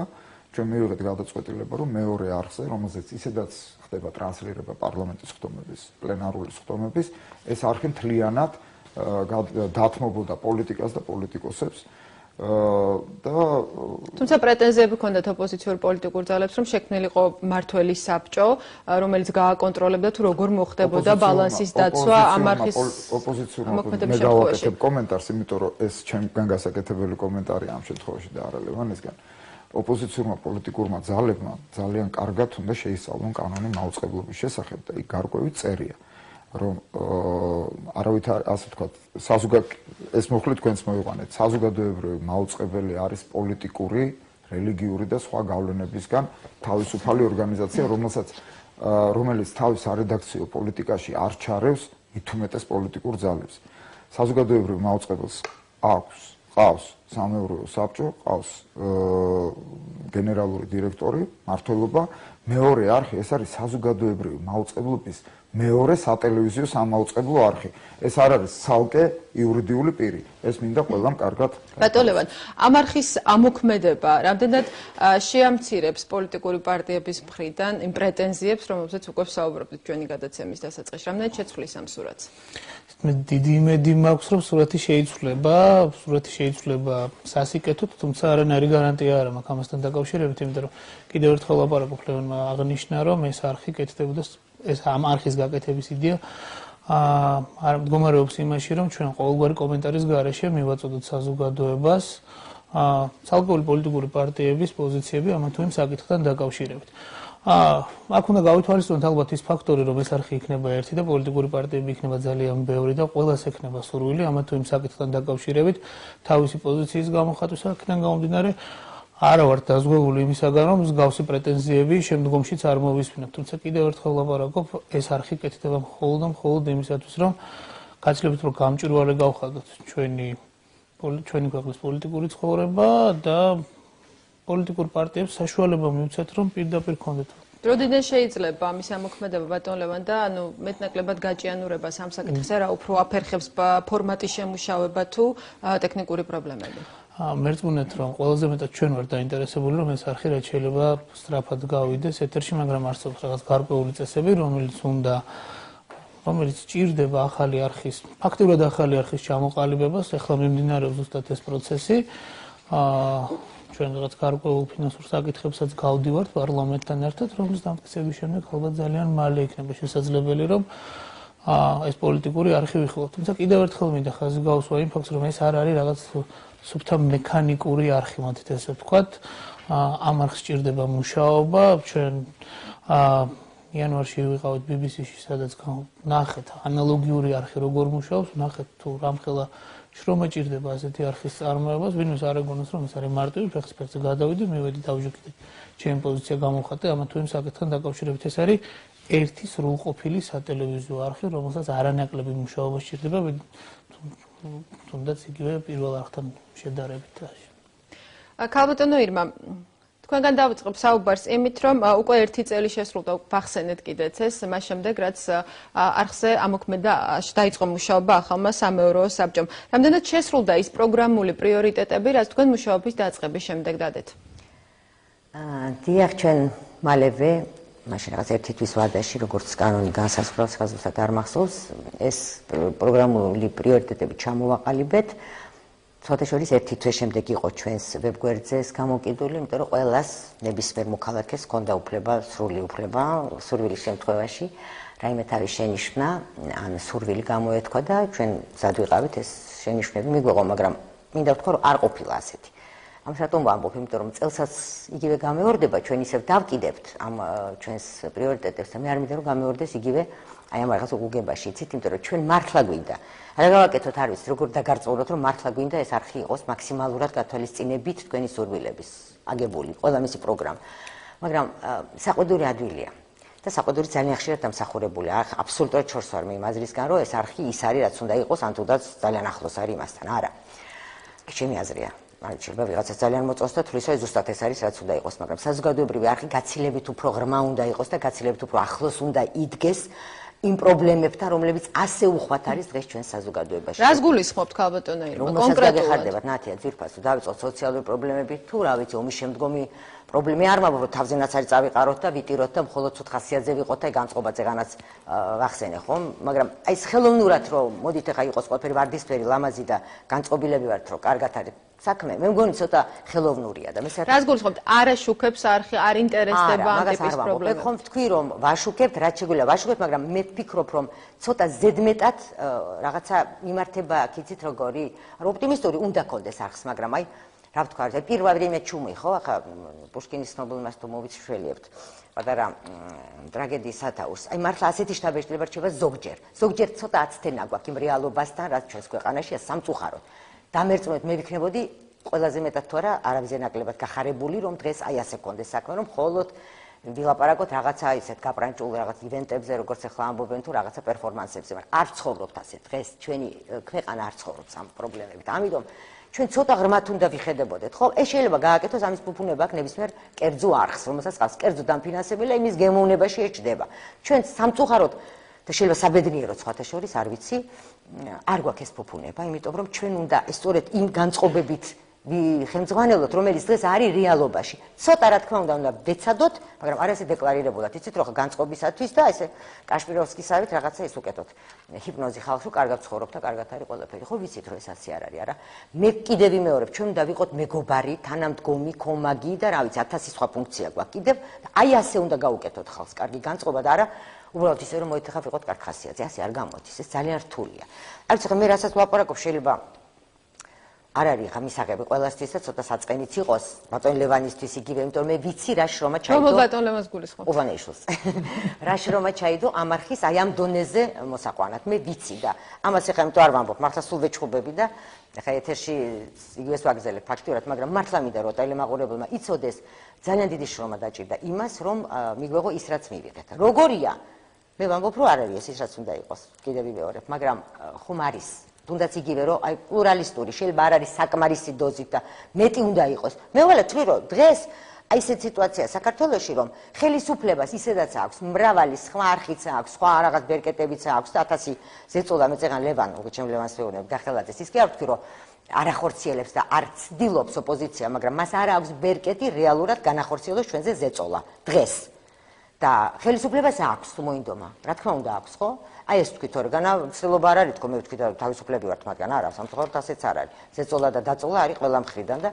ჩვენ მივიღეთ გადაწყვეტილება, რომ მეორე არხზე, რომელზეც ისედაც ხდება ტრანსლირება პარლამენტის ხდომების, პლენარული ხდომების, ეს არხი მთლიანად დათმობოდა პოლიტიკას და პოლიტიკოსებს და თუმცა პრეტენზიები ჰქონდათ ოპოზიციურ პოლიტიკურ ძალებს, რომ შექმნილიყო მართველი საბჭო, რომელიც გააკონტროლებდა თუ როგორ მოხდებოდა ბალანსის დაცვა ამ არხის ოპოზიციურმა. მე გავაკეთებ კომენტარს, იმიტომ რომ ეს ჩემგან გასაკეთებელი კომენტარი ამ შემთხვევაში და არა ლევანისგან. ოპოზიციურმა პოლიტიკურმა ძალებმა ძალიან კარგად უნდა შეისწავლონ კანონი მაუწყებლობის შესახებ და იქ გარკვევი წერია, რომ არავითარ ასე ვთქვათ, ეს მოხლი თქვენს მოიყვანეთ, საზოგადოებრივი მაუწყებელი არის პოლიტიკური, რელიგიური და სხვა გავლენებისგან თავისუფალი ორგანიზაცია, რომელიც თავის სარედაქციო პოლიტიკაში არ ჩარევს მithumetes პოლიტიკურ ძალებს. საზოგადოებრივ მაუწყებელს ყავს სამეურვეო საბჭო, ყავს გენერალური დირექტორი, მმართველობა, მეორე არხი ეს არის საზოგადოებრივი მაუწყებლობის მეორე სატელევიზიო სამაუწყებლო არხი. ეს არ არის ცალკე იურიდიული პირი. ეს მინდა ყველამ კარგად. ბატონო ლევან, ამ არხის ამოქმედება რამდენად შეამცირებს პოლიტიკური პარტიების მხრიდან იმ პრეტენზიებს, რომელზეც უკვე ვსაუბრობთ ჩვენი გადაცემის დასაწყისში, რამდენად შეცვლის ამ სურათს? მე დიდი იმედი მაქვს, რომ სურათი შეიცვლება სასიკეთოდ, თუმცა არანაირი გარანტია არ მაქვს ამასთან დაკავშირებით, იმიტომ რომ კიდევ ერთხელ ლაპარაკობ ლევანმა აღნიშნა, რომ ეს არხი კეთდებოდა, ეს ამ არხის გაკეთების იდეა არ მდგომარეობს იმაში, რომ ჩვენ ყოველგვარი კომენტარის გარეშე მივაწოდოთ საზოგადოებას ცალკეული პოლიტიკური პარტიების პოზიციები ამა თუ იმ საკითხთან დაკავშირებით. აქ უნდა გავითვალისწინოთ ალბათ ის ფაქტორი, რომ ეს არხი იქნება ერთი და პოლიტიკური პარტიები იქნება ძალიან ბევრი და ყველას ექნება სურვილი ამა თუ იმ საკითხთან დაკავშირებით თავისი პოზიციის გამოხატვისაკენ გამომდინარე არა ვარ დაზღვეული იმისაგან, რომ მსგავსი პრეტენზიები შემდგომშიც არ მოვისმინოთ. თუმცა კიდევ ერთხელ ლაპარაკობ, ეს არხი კეთდება მხოლოდ იმისათვის, რომ გაცილებით რომ გამჭვირვალე გავხადოთ ჩვენი ქვეყნის პოლიტიკური ცხოვრება და პოლიტიკურ პარტიებს საშუალება მივცეთ, რომ პირდაპირ კონდეთ. როდიდან შეიძლება ამის ამოქმედება ბატონ ლევან და მეტნაკლებად გაჭიანურებას ამ საკითხზე რა უფრო აფერხებს ფორმატის შემუშავება თუ ტექნიკური პრობლემები? მერწმუნეთ, რომ ყველაზე მეტად ჩვენ ვართ დაინტერესებული, რომ ეს არხი რაც შეიძლება სწრაფად გავიდეს ეთერში, მაგრამ არსებობს რაღაც გარკვეული წესები, რომელიც ჭირდება ახალი არხის, ფაქტიურად ახალი არხის ჩამოყალიბებას, ახლა მიმდინარეობს ზუსტად ეს პროცესი. ჩვენ რაღაც გარკვეულ ფინანსურ საკითხებსაც გავდივართ პარლამენტთან ერთად, რომლის დამტკიცების შემდეგ ალბათ ძალიან მალე იქნება შესაძლებელი, რომ ეს პოლიტიკური არხი ვიხილოთ. თუმცა კიდევ ერთხელ მინდა ხაზი გავუსვა იმ ფაქტს, რომ ეს არ არის რაღაც სუფთა მექანიკური არხი, მოდით ესე ვთქვათ. ამ არხს ჭირდება მუშაობა, ჩვენ იანვარში ვიყავით BBC-ში, სადაც ნახეთ ანალოგიური არხი როგორ მუშაობს, ნახეთ თუ რამხელა შრომა ჭირდება ასეთი არხის წარმოებას, ვინმეს არ ეგონოს, რომ ეს არის მარტივი ფეხსფერზე გადავიდე, მივედი დავჟეკიდე ჩემი პოზიცია გამოვხატე ამა თუ იმ საკითხთან დაკავშირებით. ეს არის ერთი სრულყოფილი სატელევიზიო არხი, რომელსაც არანაკლები მუშაობა სჭირდება, თუნდაც იგივე პირველ არხთან შედარებით. ქალბატონო ირმა, თქვენგან დავიწყებ საუბარს იმით, რომ უკვე 1 წელი შესრულდა, ვახსენეთ კიდეც ეს, მას შემდეგ რაც არხზე ამოქმედა დაიწყო მუშაობა ახალმა სამეურვეო საბჭომ. რამდენად შესრულდა ის პროგრამული პრიორიტეტები, რაც თქვენ მუშაობის დაწყების შემდეგ დადეთ? დიახ, ჩვენ მალევე, მაშინ რაღაც 1 თვის ვადაში, როგორც კანონი განსაზღვრავს, ხაზებსად არ მახსოვს, ეს პროგრამული პრიორიტეტები ჩამოვაყალიბეთ. ცოტა შორის 1 თვის შემდეგ იყო ჩვენს ვებგვერდზე ეს გამოკიდული, იმიტომ რომ ყველას ნებისმიერ მოქალაქეს ჰქონდა უფლება, სრული უფლება, სურვილის შემთხვევაში რაიმე თავის შენიშვნა, ან სურვილი გამოეთქვა და ჩვენ მზად ვიყავით ეს შენიშვნები მიგვეღო, მაგრამ მინდა ვთქვა, რომ არ ყოფილა ასეთი. ამას რატომ ვამბობ? იმიტომ რომ წელსაც იგივე გამეორდება, ჩვენ ისევ დავკიდებთ ამ ჩვენს პრიორიტეტებს და მე არ მინდა რომ გამეორდეს იგივე აი ამ რაღაც უგებაში, იცით, იმიტომ რომ ჩვენ მართლა გვინდა. რა გავაკეთოთ, არ ვიცი, როგორ დაგარწმუნოთ, რომ მართლა გვინდა ეს არხი იყოს მაქსიმალურად გათვალისწინებით თქვენი სურვილების აგებული, ყველა მისი პროგრამა. მაგრამ საყვედური ადვილია და საყვედური ძალიან ხშირად დამსახურებულია. აბსოლუტურად შორს ვარ მე აზრისგან, რომ ეს არხი ის არის, რაც უნდა იყოს, ან თუნდაც ძალიან ახლოს არის იმასთან. არა. ჩემი აზრია. არ შეიძლება ვიღაცა ძალიან მოწონს და თulis ზუსტად ეს არის, რაც უნდა იყოს, მაგრამ საზოგადოებრივი არხი გაცილებით უფრო ღრმა უნდა იყოს და გაცილებით უფრო ახლოს უნდა იდგეს იმ პრობლემებთან, რომლებიც ასე უხვად არის დღეს ჩვენ საზოგადოებაში. რას გულისხმობთ ქალბატონო ირმა? კონკრეტულად ნათია ძვირფასო დავიწყოთ სოციალური პრობლემები, თუ რა ვიცი, ომის შემდგომი პრობლემა არ მაქვს, რომ თავზენაც არის წავიყაროთ და ვიტიროთ და მხოლოდ ცოტ ხასიათზე ვიყოთ და განწყობაზე განაც ვახსენე, ხომ? მაგრამ აი ეს ხელოვნურად რომ მოდით ახლა იყოს ყველაფერი ვარდისფერი, ლამაზი და განწყობილები ვართ, რომ კარგად არის საქმე, მე მგონი ცოტა ხელოვნურია და მე რას გულისხმობთ? არ აშუქებს არხი, არ ინტერესდება ამ ტიპის პრობლემები. მე ხომ ვთქვი, რომ ვაშუქებთ, რაც შეგვიძლია ვაშუქებთ, მაგრამ მე ვფიქრობ, რომ ცოტა ზედმეტად რაღაცა მიმართება აქ, იცით როგორი, ოპტიმისტური უნდა კონდეს არხს, მაგრამ აი რა ვთქვა, პირველ რიგში ჩუმი, ხო, ახლა პუშკინის ცნობილმას თუ მოვიცშველიებთ. პატარა ტრაგედიის სათაურს. აი მართლა ასეთი შთაბეჭდილება რჩება ზოგჯერ ცოტა აცდენა გვაქვს იმ რეალობასთან, რაც ჩვენს ქვეყანაშია სამწუხაროდ. დამერწმუნეთ მე ვიქნებოდი ყველაზე მეტად თუ არა არავის ნაკლებად გახარებული, რომ დღეს აი ასე კონდეს საქმე, რომ მხოლოდ ვილაპარაკოთ რაღაცა ისეთ გაპრანჭულ რაღაც ივენტებზე, როგორც ახლა ამბობენ თუ რაღაცა პერფორმანსებზე, მაგრამ არ ცხოვრობთ ასე დღეს ჩვენი ქვეყანა არ ცხოვრობს ამ პრობლემებით. ამიტომ ჩვენ ცოტა ღრმად უნდა ვიხედებოდეთ, ხო? ეს შეიძლება გააკეთოს ამის ფუფუნება აქვს ნებისმიერ კერძო არხს, რომელსაც ყავს კერძო დამფინანსებელი, იმის გემოვნებაში ეჭდება. ჩვენ სამწუხაროდ და შეიძლება საბედნიერო სხვათა შორის არ ვიცი, არ გვაქვს ეს ფუფუნება, იმიტომ რომ ჩვენ უნდა სწორედ იმ განწყობებით ხელმძღვანელოთ, რომელიც დღეს არის რეალობაში. ცოტა რა თქმა უნდა ვეცადოთ, მაგრამ არ ესე დეკლარირებულად, იცით რომ განწყობისათვის და ესე კაშპიროვსკისავით რაღაცა ის უკეთოთ. ჰიპნოზი ხალხს რომ კარგად ცხოვრობ და კარგად არის ყველაფერი. ხო ვიცით რომ ეს ასე არ არის, არა? მე კიდევ ვიმეორებ, ჩვენ უნდა ვიყოთ მეგობარი, თანამდგომი, კომაგი და რა ვიცი, 1000 სხვა ფუნქცია გვაქვს კიდევ. აი ასე უნდა გავუკეთოთ ხალხს კარგი განწყობა და არა უბრალოდ ისე რომ მოითხოვ ვიყოთ კარგ ხასიათზე, ასე არ გამოდის, ეს ძალიან რთულია. არ ვიცი, მე რასაც ვლაპარაკობ, შეიძლება არ არის გამისაღები ყველასთვისა, ცოტა საწყენიც იყოს, ბატონ ლევანისთვის იგივე, იმიტომ მე ვიცი რა შრომა ჩაიდო. რომელ ბატონ ლევანს გულისხმობ? უბანიშვილს. რა შრომა ჩაიდო ამ არხის აი ამ დონეზე მოსაყვანად. მე ვიცი და ამას ეხლა იმიტომ არ ვამბობ, მართლა სულ ვეჩხუბები და ეხლა ეთერში იგივეს ვაგზელებ ფაქტურად, მაგრამ მართლა მინდა რომ ტელემაყურებელმა იცოდეს, ძალიან დიდი შრომა დაჭირდა იმას, რომ მიგვეღო ის რაც მივიღეთ. როგორია? მე ვამბობ, რომ არ არის ის რაც უნდა იყოს. კიდევ ვიმეორებ, მაგრამ ხომ არის თუნდაც იგივე რომ აი პლურალისტური შეიძლება არ არის საკმარისი დოზით და მეტი უნდა იყოს. მე ვალე თქვი რომ დღეს აი ესეთ სიტუაცია საქართველოში რომ ხელისუფლებას ისედაც აქვს მრავალი სხვა არხიც აქვს, სხვა რაღაც ბერკეტებიც აქვს და 1000 ზეწოლა მეწეგან ლევან, უკვე ჩემ ლევანს ვეუბნებ გახელაძეს. ის კი არ ვთქვი რომ არ ახორციელებს და არ ცდილობს ოპოზიცია, მაგრამ მას არ აქვს ბერკეტი რეალურად განახორციელოს ჩვენზე ზეწოლა დღეს. და ხელისუფლებას აქვს თუ მოინდომა. რა თქმა უნდა აქვს, ხო? აი ეს თქვი თორე განაცდილება არ არის თქო, მე ვთქვი და თავისუფლები ვართ, მაგრამ არა, სამწუხაროდ ასეც არ არის. ზეწოლა და დაწოლა არის ყველა მხრიდან და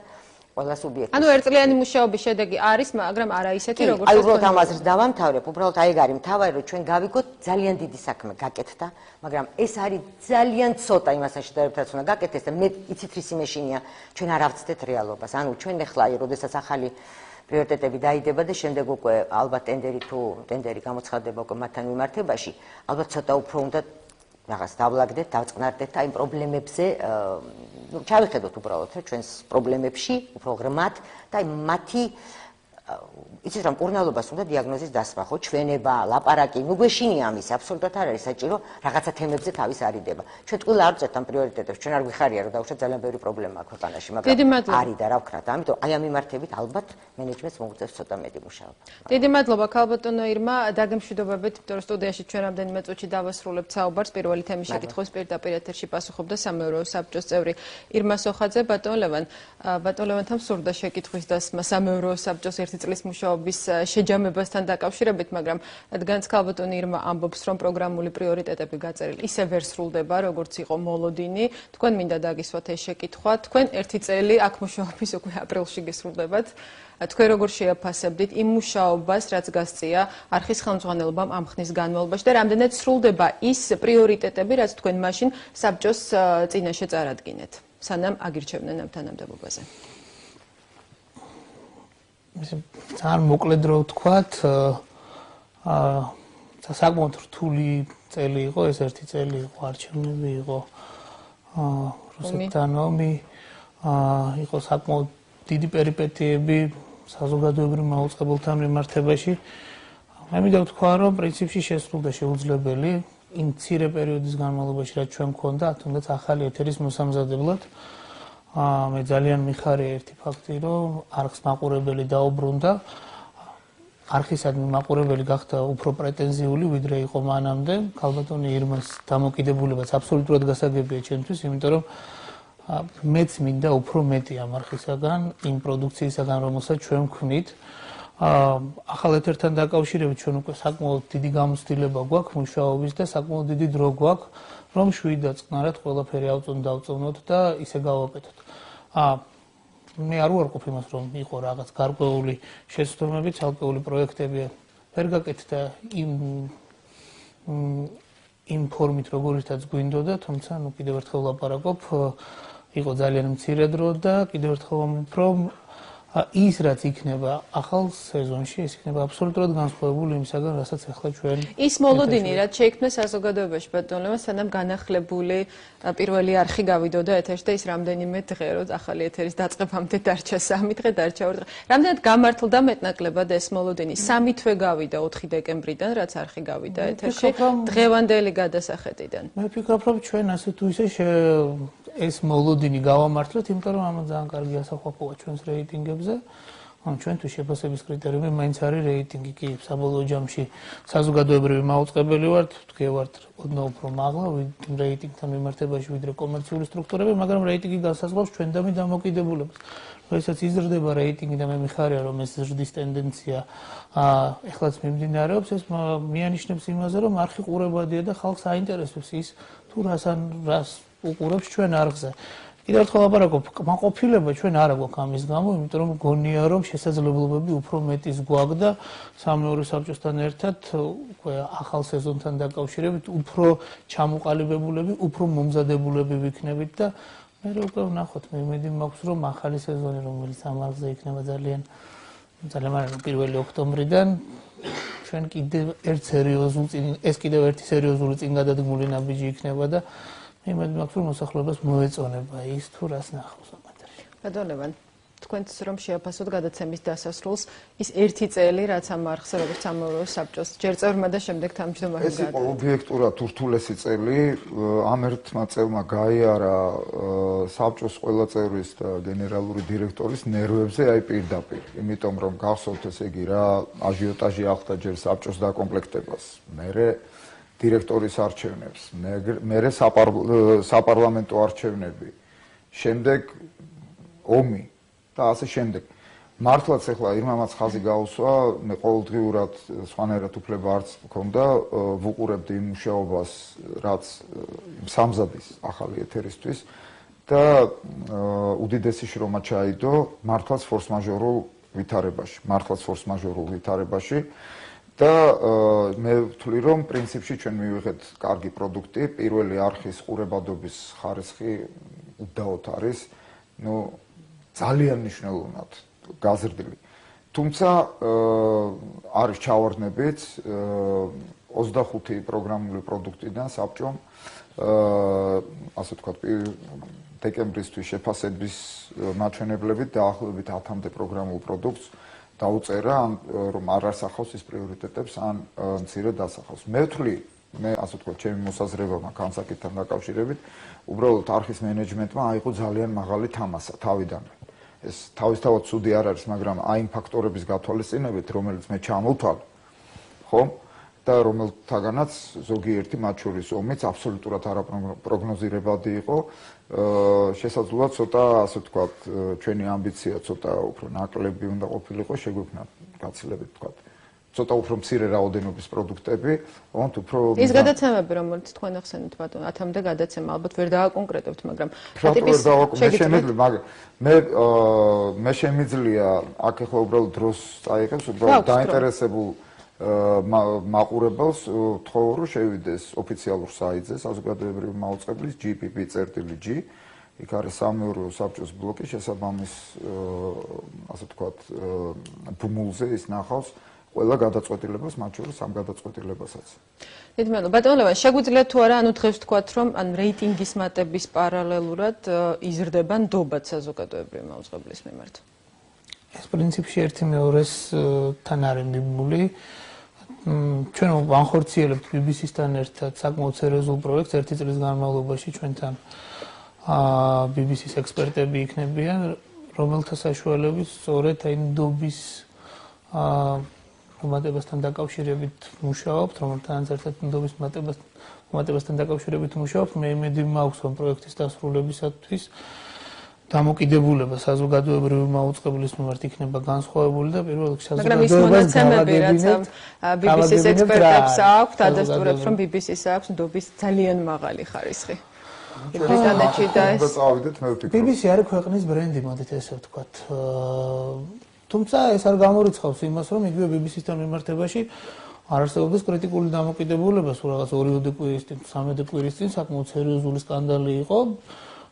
ყველა სუბიექტი. ანუ ერთწლიანი მუშაობის შედეგი არის, მაგრამ არა ისეთი, როგორც აი უბრალოდ ამას დავამთავრებ, უბრალოდ აი ეგ არის მთავარი, რომ ჩვენ გავიგოთ ძალიან დიდი საქმე გაკეთდა, მაგრამ ეს არის ძალიან ცოტა იმასთან შედარებით, რაც უნდა გაკეთდეს და მე იცით ისი მეშინია, ჩვენ არ ავწდეთ რეალობას. ანუ ჩვენ ახლა აი როდესაც ახალი პრიორიტეტები დაიდება და შემდეგ უკვე ალბათ ტენდერი გამოცხადდება უკვე მათთან მიმართებაში, ალბათ ცოტა უფრო უნდა რაღაც დავლაგდეთ, დავწყნარდეთ აი პრობლემებზე, ჩავიხედოთ უბრალოდ ჩვენს პრობლემებში, უფრო ღრმად და აი მათი იცით რომ კურნალობას უნდა დიაგნოზის დასმა, ხო, ჩვენება, ლაპარაკი, ნუ გვეშინია ამის, აბსოლუტურად არ არის საჭირო რაღაცა თემებზე თავის არიდება. ჩვენ ტყუილ არ ვწერთ ამ პრიორიტეტებს, ჩვენ არ გვიხარია რომ დაუშვათ ძალიან ბევრი პრობლემა აქვს ქვეყანაში, მაგრამ არის და რა ვქნათ, ამიტომ აი ამ მიმართებით ალბათ მენეჯმენტს მოუწევს ცოტა მეტი მუშაობა. დიდი მადლობა ქალბატონო ირმა, დაგემშვიდობებით, იმიტომ რომ სტუდიაში ჩვენ რამდენიმე წუთში დავასრულებთ საუბარს, პირველი თემის შეკითხვის პირდაპირ ეთერში პასუხობდა სამეურვეო საბჭოს წევრი ირმა სოხაძე. ბატონ ლევანთან სურდა შეკითხვის დასმა სამეურვეო საბჭოს ერთი წლის მუშაობის შეჯამებასთან დაკავშირებით, მაგრამ რადგანაც ქალბატონი ირმა ამბობს, რომ პროგრამული პრიორიტეტები გაწერილი ისე ვერ სრულდება, როგორც იყო მოლოდინი, თქვენ მინდა დაგისვათ ეს შეკითხვა. თქვენ ერთი წელი აქ მუშაობის უკვე აპრილში გისრულდებათ. თქვენ როგორ შეაფასებდით იმ მუშაობას, რაც გასწია არხის ხელმძღვანელობამ ამ ხნის განმავლობაში და რამდენად სრულდება ის პრიორიტეტები, რაც თქვენ მაშინ საბჭოს წინაშე წარადგინეთ, სანამ აგირჩევდნენ ამ თანამდებობაზე? ძალიან მოკლედ რო ვთქვათ, საკმაოდ რთული წელი იყო, ეს ერთი წელი იყო, არჩევნები იყო, რუსეთთან ომი, იყო საკმაოდ დიდი პერიპეტიები საზოგადოებრივ მაუწყებელთან მიმართებაში. მე მინდა ვთქვა, რომ პრინციპში შესრულდა შეუძლებელი იმ მცირე პერიოდის განმავლობაში, რაც ჩვენ გვქონდა, თუნდაც ახალი ეთერის მოსამზადებლად. მე ძალიან მიხარია ერთი ფაქტი, რომ არხს მაყურებელი დაუბრუნდა. არხისადმი მაყურებელი გახდა უფრო პრეტენზიული, ვიდრე იყო მანამდე. ქალბატონი ირმას დამოკიდებულებაც აბსოლუტურად გასაგებია ჩემთვის, იმიტომ რომ მეც მინდა უფრო მეტი ამ არხისაგან, იმ პროდუქციისაგან, რომელსაც ჩვენ ვქმნით. ახალ ეთერთან დაკავშირებით ჩვენ უკვე საკმაოდ დიდი გამოცდილება გვაქვს მუშაობის და საკმაოდ დიდი დრო გვაქვს, რომ შვიდდაწყნარად ყველაფერი დავწოვნოთ და ისე გავაკეთოთ. მე არ ვარყოფ იმას, რომ იყო რაღაც გარკვეული შეცდომები, ცალკეული პროექტები ვერ გაკეთდა იმ ფორმით, როგორითაც გვინდოდა, თუმცა ნუ კიდევ ერთხელ ლაპარაკობ, იყო ძალიან მცირე დრო და კიდევ ერთხელ ვამბობ, რომ ის რაც იქნება ახალ სეზონში, ის იქნება აბსოლუტურად განსხვავებული იმისაგან, რასაც ახლა ჩვენ ის მოლოდინი, რაც შეიქმნა საზოგადოებაში, ბატონ ლევან, სანამ განახლებული პირველი არხი გავიდოდა ეთერში და ის რამდენიმე დღე, რომ ახალი ეთერის დაწყებამდე დარჩა 3 დღე, დარჩა 2 დღე. რამდენად გამართლდა მეტნაკლებად ეს მოლოდინი? 3 თვე გავიდა 4 დეკემბრიდან, რაც არხი გავიდა ეთერში, დღევანდელი გადასახედიდან. მე ვფიქრობ, რომ ჩვენ ასე თუ ისე ეს მოლოდინი გავამართლეთ, იმიტომ რომ ამან ძალიან კარგი ასახვა ჩვენს რეიტინგებზე. ჩვენთვის შეფასების კრიტერიუმი მაინც არის რეიტინგი, კი საბოლოო ჯამში საზოგადოებრივი მაუწყებელი ვართ, თქვენ ვართ ოდნავ უფრო მაღლა რეიტინგთან მიმართებაში ვიდრე კომერციული სტრუქტურები, მაგრამ რეიტინგი განსაზღვრავს ჩვენდამი დამოკიდებულებას. როდესაც იზრდება რეიტინგი და მე მიხარია, რომ ეს ზრდის ტენდენცია ეხლაც მიმდინარეობს, ეს მიანიშნებს იმაზე, რომ არხი ყურებადია და ხალხს აინტერესებს ის თუ რას უყურებს ჩვენ არხზე. კიდევ ერთხელ ლაპარაკობ, კმაყოფილება ჩვენ არ აქვს ამის გამო, იმიტომ რომ გონია, რომ შესაძლებლობები უფრო მეტის გვაქვს და სამეურვეო საბჭოსთან ერთად უკვე ახალ სეზონთან დაკავშირებით უფრო ჩამოყალიბებულები, უფრო მომზადებულები ვიქნებით და მე უკვე ვნახოთ, მე იმედი მაქვს, რომ ახალი სეზონი, რომელიც ამალზე იქნება ძალიან მაგრამ 1 ოქტომბრიდან ჩვენ კიდევ ეს კიდევ ერთი სერიოზული წინგადადგმული ნაბიჯი იქნება და მე იმედი მაქვს, რომ მოსახლეობას მოეწონება ის თუ რას ნახავს ამ ეთერში. ბატონებან, თქვენც რომ შეაფასოთ გადაცემის დასასრულს ის ერთი წელი, რაც ამ არხზე როგორც სამეურვეო საბჭოს ჯერ წევრმა და შემდეგ თავმჯდომარემ ეს იყო ობიექტურად ურთულესი წელი, ამ ერთმა წელმა გაიარა საბჭოს ყველა წევრის და გენერალური დირექტორის ნერვებზე აი პირდაპირ, იმიტომ რომ გახსოვთ ესე იგი რა აჟიოტაჟი ახდა ჯერ საბჭოს დაკომპლექტებას, მერე დირექტორის არჩევნებს, მერე საპარლამენტო არჩევნები, შემდეგ ომი და ასე შემდეგ. მართლაც ახლა იმამაც ხაზი გაუსვა, მე ყოველდღიურად სხვანაირად უფლება არც მქონდა, ვუყურებდი იმ მუშაობას, რაც სამზადის ახალი ეთერისთვის და უდიდესი შრომა ჩაიდო მართლაც ფორს-მაჟორულ ვითარებაში, და მე ვთვლი, რომ პრინციპში ჩვენ მივიღეთ კარგი პროდუქტი, პირველი არხის ყურებადობის ხარისხი უდაოდ არის, ძალიან მნიშვნელოვნად გაზრდილი. თუმცა არის ჩავარდნებით 25 პროგრამული პროდუქტიდან საბჭომ ასე ვთქვათ დეკემბრისთვის შეფასების მაჩვენებლებით დაახლოებით 10-მდე პროგრამულ პროდუქტს დაუწერა, რომ არ ასახავს ის პრიორიტეტებს, ან მცირედ ასახავს. მე ვთვლი, ასე ვთქვათ, ჩემი მოსაზრება მაქვს ამ საკითხთან დაკავშირებით, უბრალოდ არხის მენეჯმენტმა აიღო ძალიან მაღალი თამასა თავიდანვე. ეს თავისთავად ცუდი არ არის, მაგრამ აი იმ ფაქტორების გათვალისწინებით, რომელიც მე ჩამოვთვალ, ხო? და რომელთაგანაც ზოგიერთი მათ შორის ომიც აბსოლუტურად არაპროგნოზირებადი იყო, შესაძლოა ცოტა, ასე ვთქვათ, ჩვენი ამბიცია ცოტა უფრო ნაკლები უნდა ყოფილიყო, შეგვექნა გაცილებით ვთქვათ. ცოტა უფრო მცირე რაოდენობის პროდუქტები, თუმცა უფრო ის გადაცემები, რომელიც თქვენ ახსენეთ, ბატონო, 10-მდე გადაცემა, ალბათ ვერ დააკონკრეტებთ, მაგრამ მე შემიძლია აქ ახლა უბრალოდ დროს წაიღებს, უბრალოდ დაინტერესებულ მაყურებელს ვთხოვ, რომ შევიდეს ოფიციალურ საიტზე საზოგადოებრივი მაუწყებლის GPP.G. იქ არის სამეურვეო საბჭოს ბლოკი, შესაბამის ასე ვთქვათ ბმულზე ის ნახავს ყველა გადაწყვეტილებას, მათ შორის ამ გადაწყვეტილებასაც. დიდი მადლობა. ბატონო, შეგვიძლია თუ არა, დღეს ვთქვათ, რომ რეიტინგის მატების პარალელურად იზრდება ნდობაც საზოგადოებრივი მაუწყებლის მიმართ. ეს პრინციპში ერთი მეორესთან არის მიბმული. ჩვენ ვანხორციელებთ BBC-სთან ერთად საკმაოდ სერიოზულ პროექტს, ერთი წლის განმავლობაში ჩვენთან BBC-ს ექსპერტები იქნებიან, რომელთა საშუალებით სწორედ აი ნდობის მომატებასთან დაკავშირებით მუშაობთ, რომელთანაც ერთად ნდობის მომატებასთან დაკავშირებით მუშაობთ. მე იმედი მაქვს, რომ პროექტის დასრულებისათვის დამოკიდებულება საზოგადოებრივი მაუწყებლის მიმართ იქნება განსხვავებული და პირველ რიგში საზოგადოებას გავაგებინებთ. BBC-ს ექსპერტებს აქვთ, ადასტურებს, რომ BBC-ს აქვს ნდობის ძალიან მაღალი ხარისხი. ბრიტანეთში და ეს BBC არის ქვეყნის ბრენდი, მოდით ესე ვთქვათ. თუმცა ეს არ გამორიცხავს იმას, რომ იგივე BBC-სთან მიმართებაში არ არსებობს კრიტიკული დამოკიდებულება, სულ რაღაც 2 კვირის წინ, 3 კვირის წინ საკმაოდ სერიოზული სკანდალი იყო.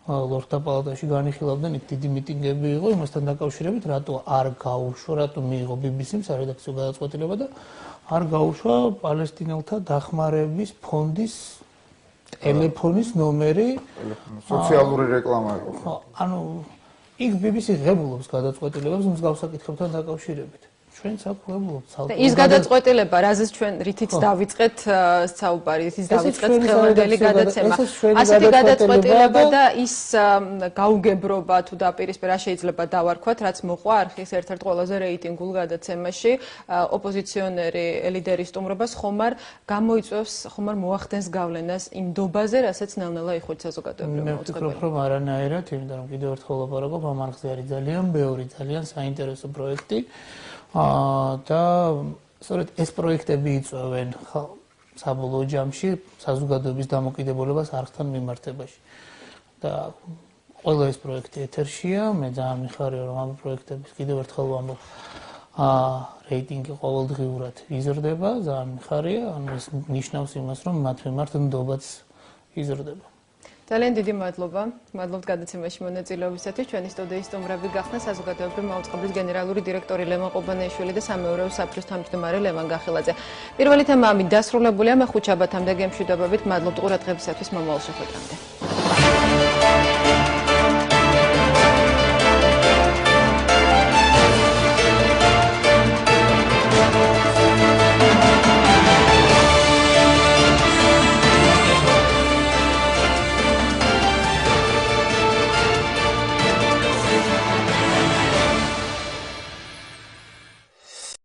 ლორდთა პალატაში განიხილავდნენ, იქ დიდი მიტინგები იყო იმასთან დაკავშირებით, რატო არ გაუშვა, რატო მიიღო BBC-მ სარედაქციო გადაწყვეტილება და არ გაუშვა პალესტინელთა დახმარების ფონდის ტელეფონის ნომერი, სოციალური რეკლამა იყო. ანუ იქ BBC ღებულობს გადაწყვეტილებებს მსგავს საკითხებთან დაკავშირებით. ჩვენც აქ ვებულობთ და ის გადაწყვეტილება, რაზეც ჩვენ რითიც დავიწყეთ საუბარი, რითიც დავიწყეთ დღევანდელი გადაცემა. ასეთი გადაწყვეტილება და ის გაუგებრობა თუ დაპირისპირება შეიძლება დავარქვათ, რაც მოყვა არხის ერთ-ერთ ყველაზე რეიტინგულ გადაცემაში, ოპოზიციონერი ლიდერი სტუმრობას ხომ არ გამოიწვევს, ხომ არ მოახდენს გავლენას იმ ნდობაზე, რასაც ნელ-ნელა იხურც საზოგადოებრივი მაუწყებელი. მე ვფიქრობ, რომ არანაირად, იმიტომ რომ კიდევ ერთხელ ვაპარაკობ, ამ არხზე არის ძალიან ბევრი, ძალიან საინტერესო პროექტი. და სწორედ ეს პროექტები იწვევენ საბოლოო ჯამში საზოგადოების დამოკიდებულებას არხთან მიმართებაში. და ყველა ეს პროექტი ეთერშია, მე ძალიან მიხარია, რომ ამ პროექტების კიდევ ერთხელ ვამბობ, რეიტინგი ყოველდღიურად იზრდება, ძალიან მიხარია, ანუ ეს ნიშნავს იმას, რომ მათ მიმართ ნდობაც იზრდება. ძალიან დიდი მადლობა. მადლობთ გადაცემაში მონაწილეობისათვის. ჩვენი სტუდიის სტუმრები გახდნენ საზოგადოებრივი მაუწყებლის გენერალური დირექტორი ლევან ყუბანეიშვილი და სამეურვეო საბჭოს თავმჯდომარე ლევან გახილაძე. პირველი თემა ამით დასრულებულია. მე ხუჩაბათამდე გემშვიდობებით. მადლობთ ყურადღებისათვის. მომავალ შეხვედრამდე.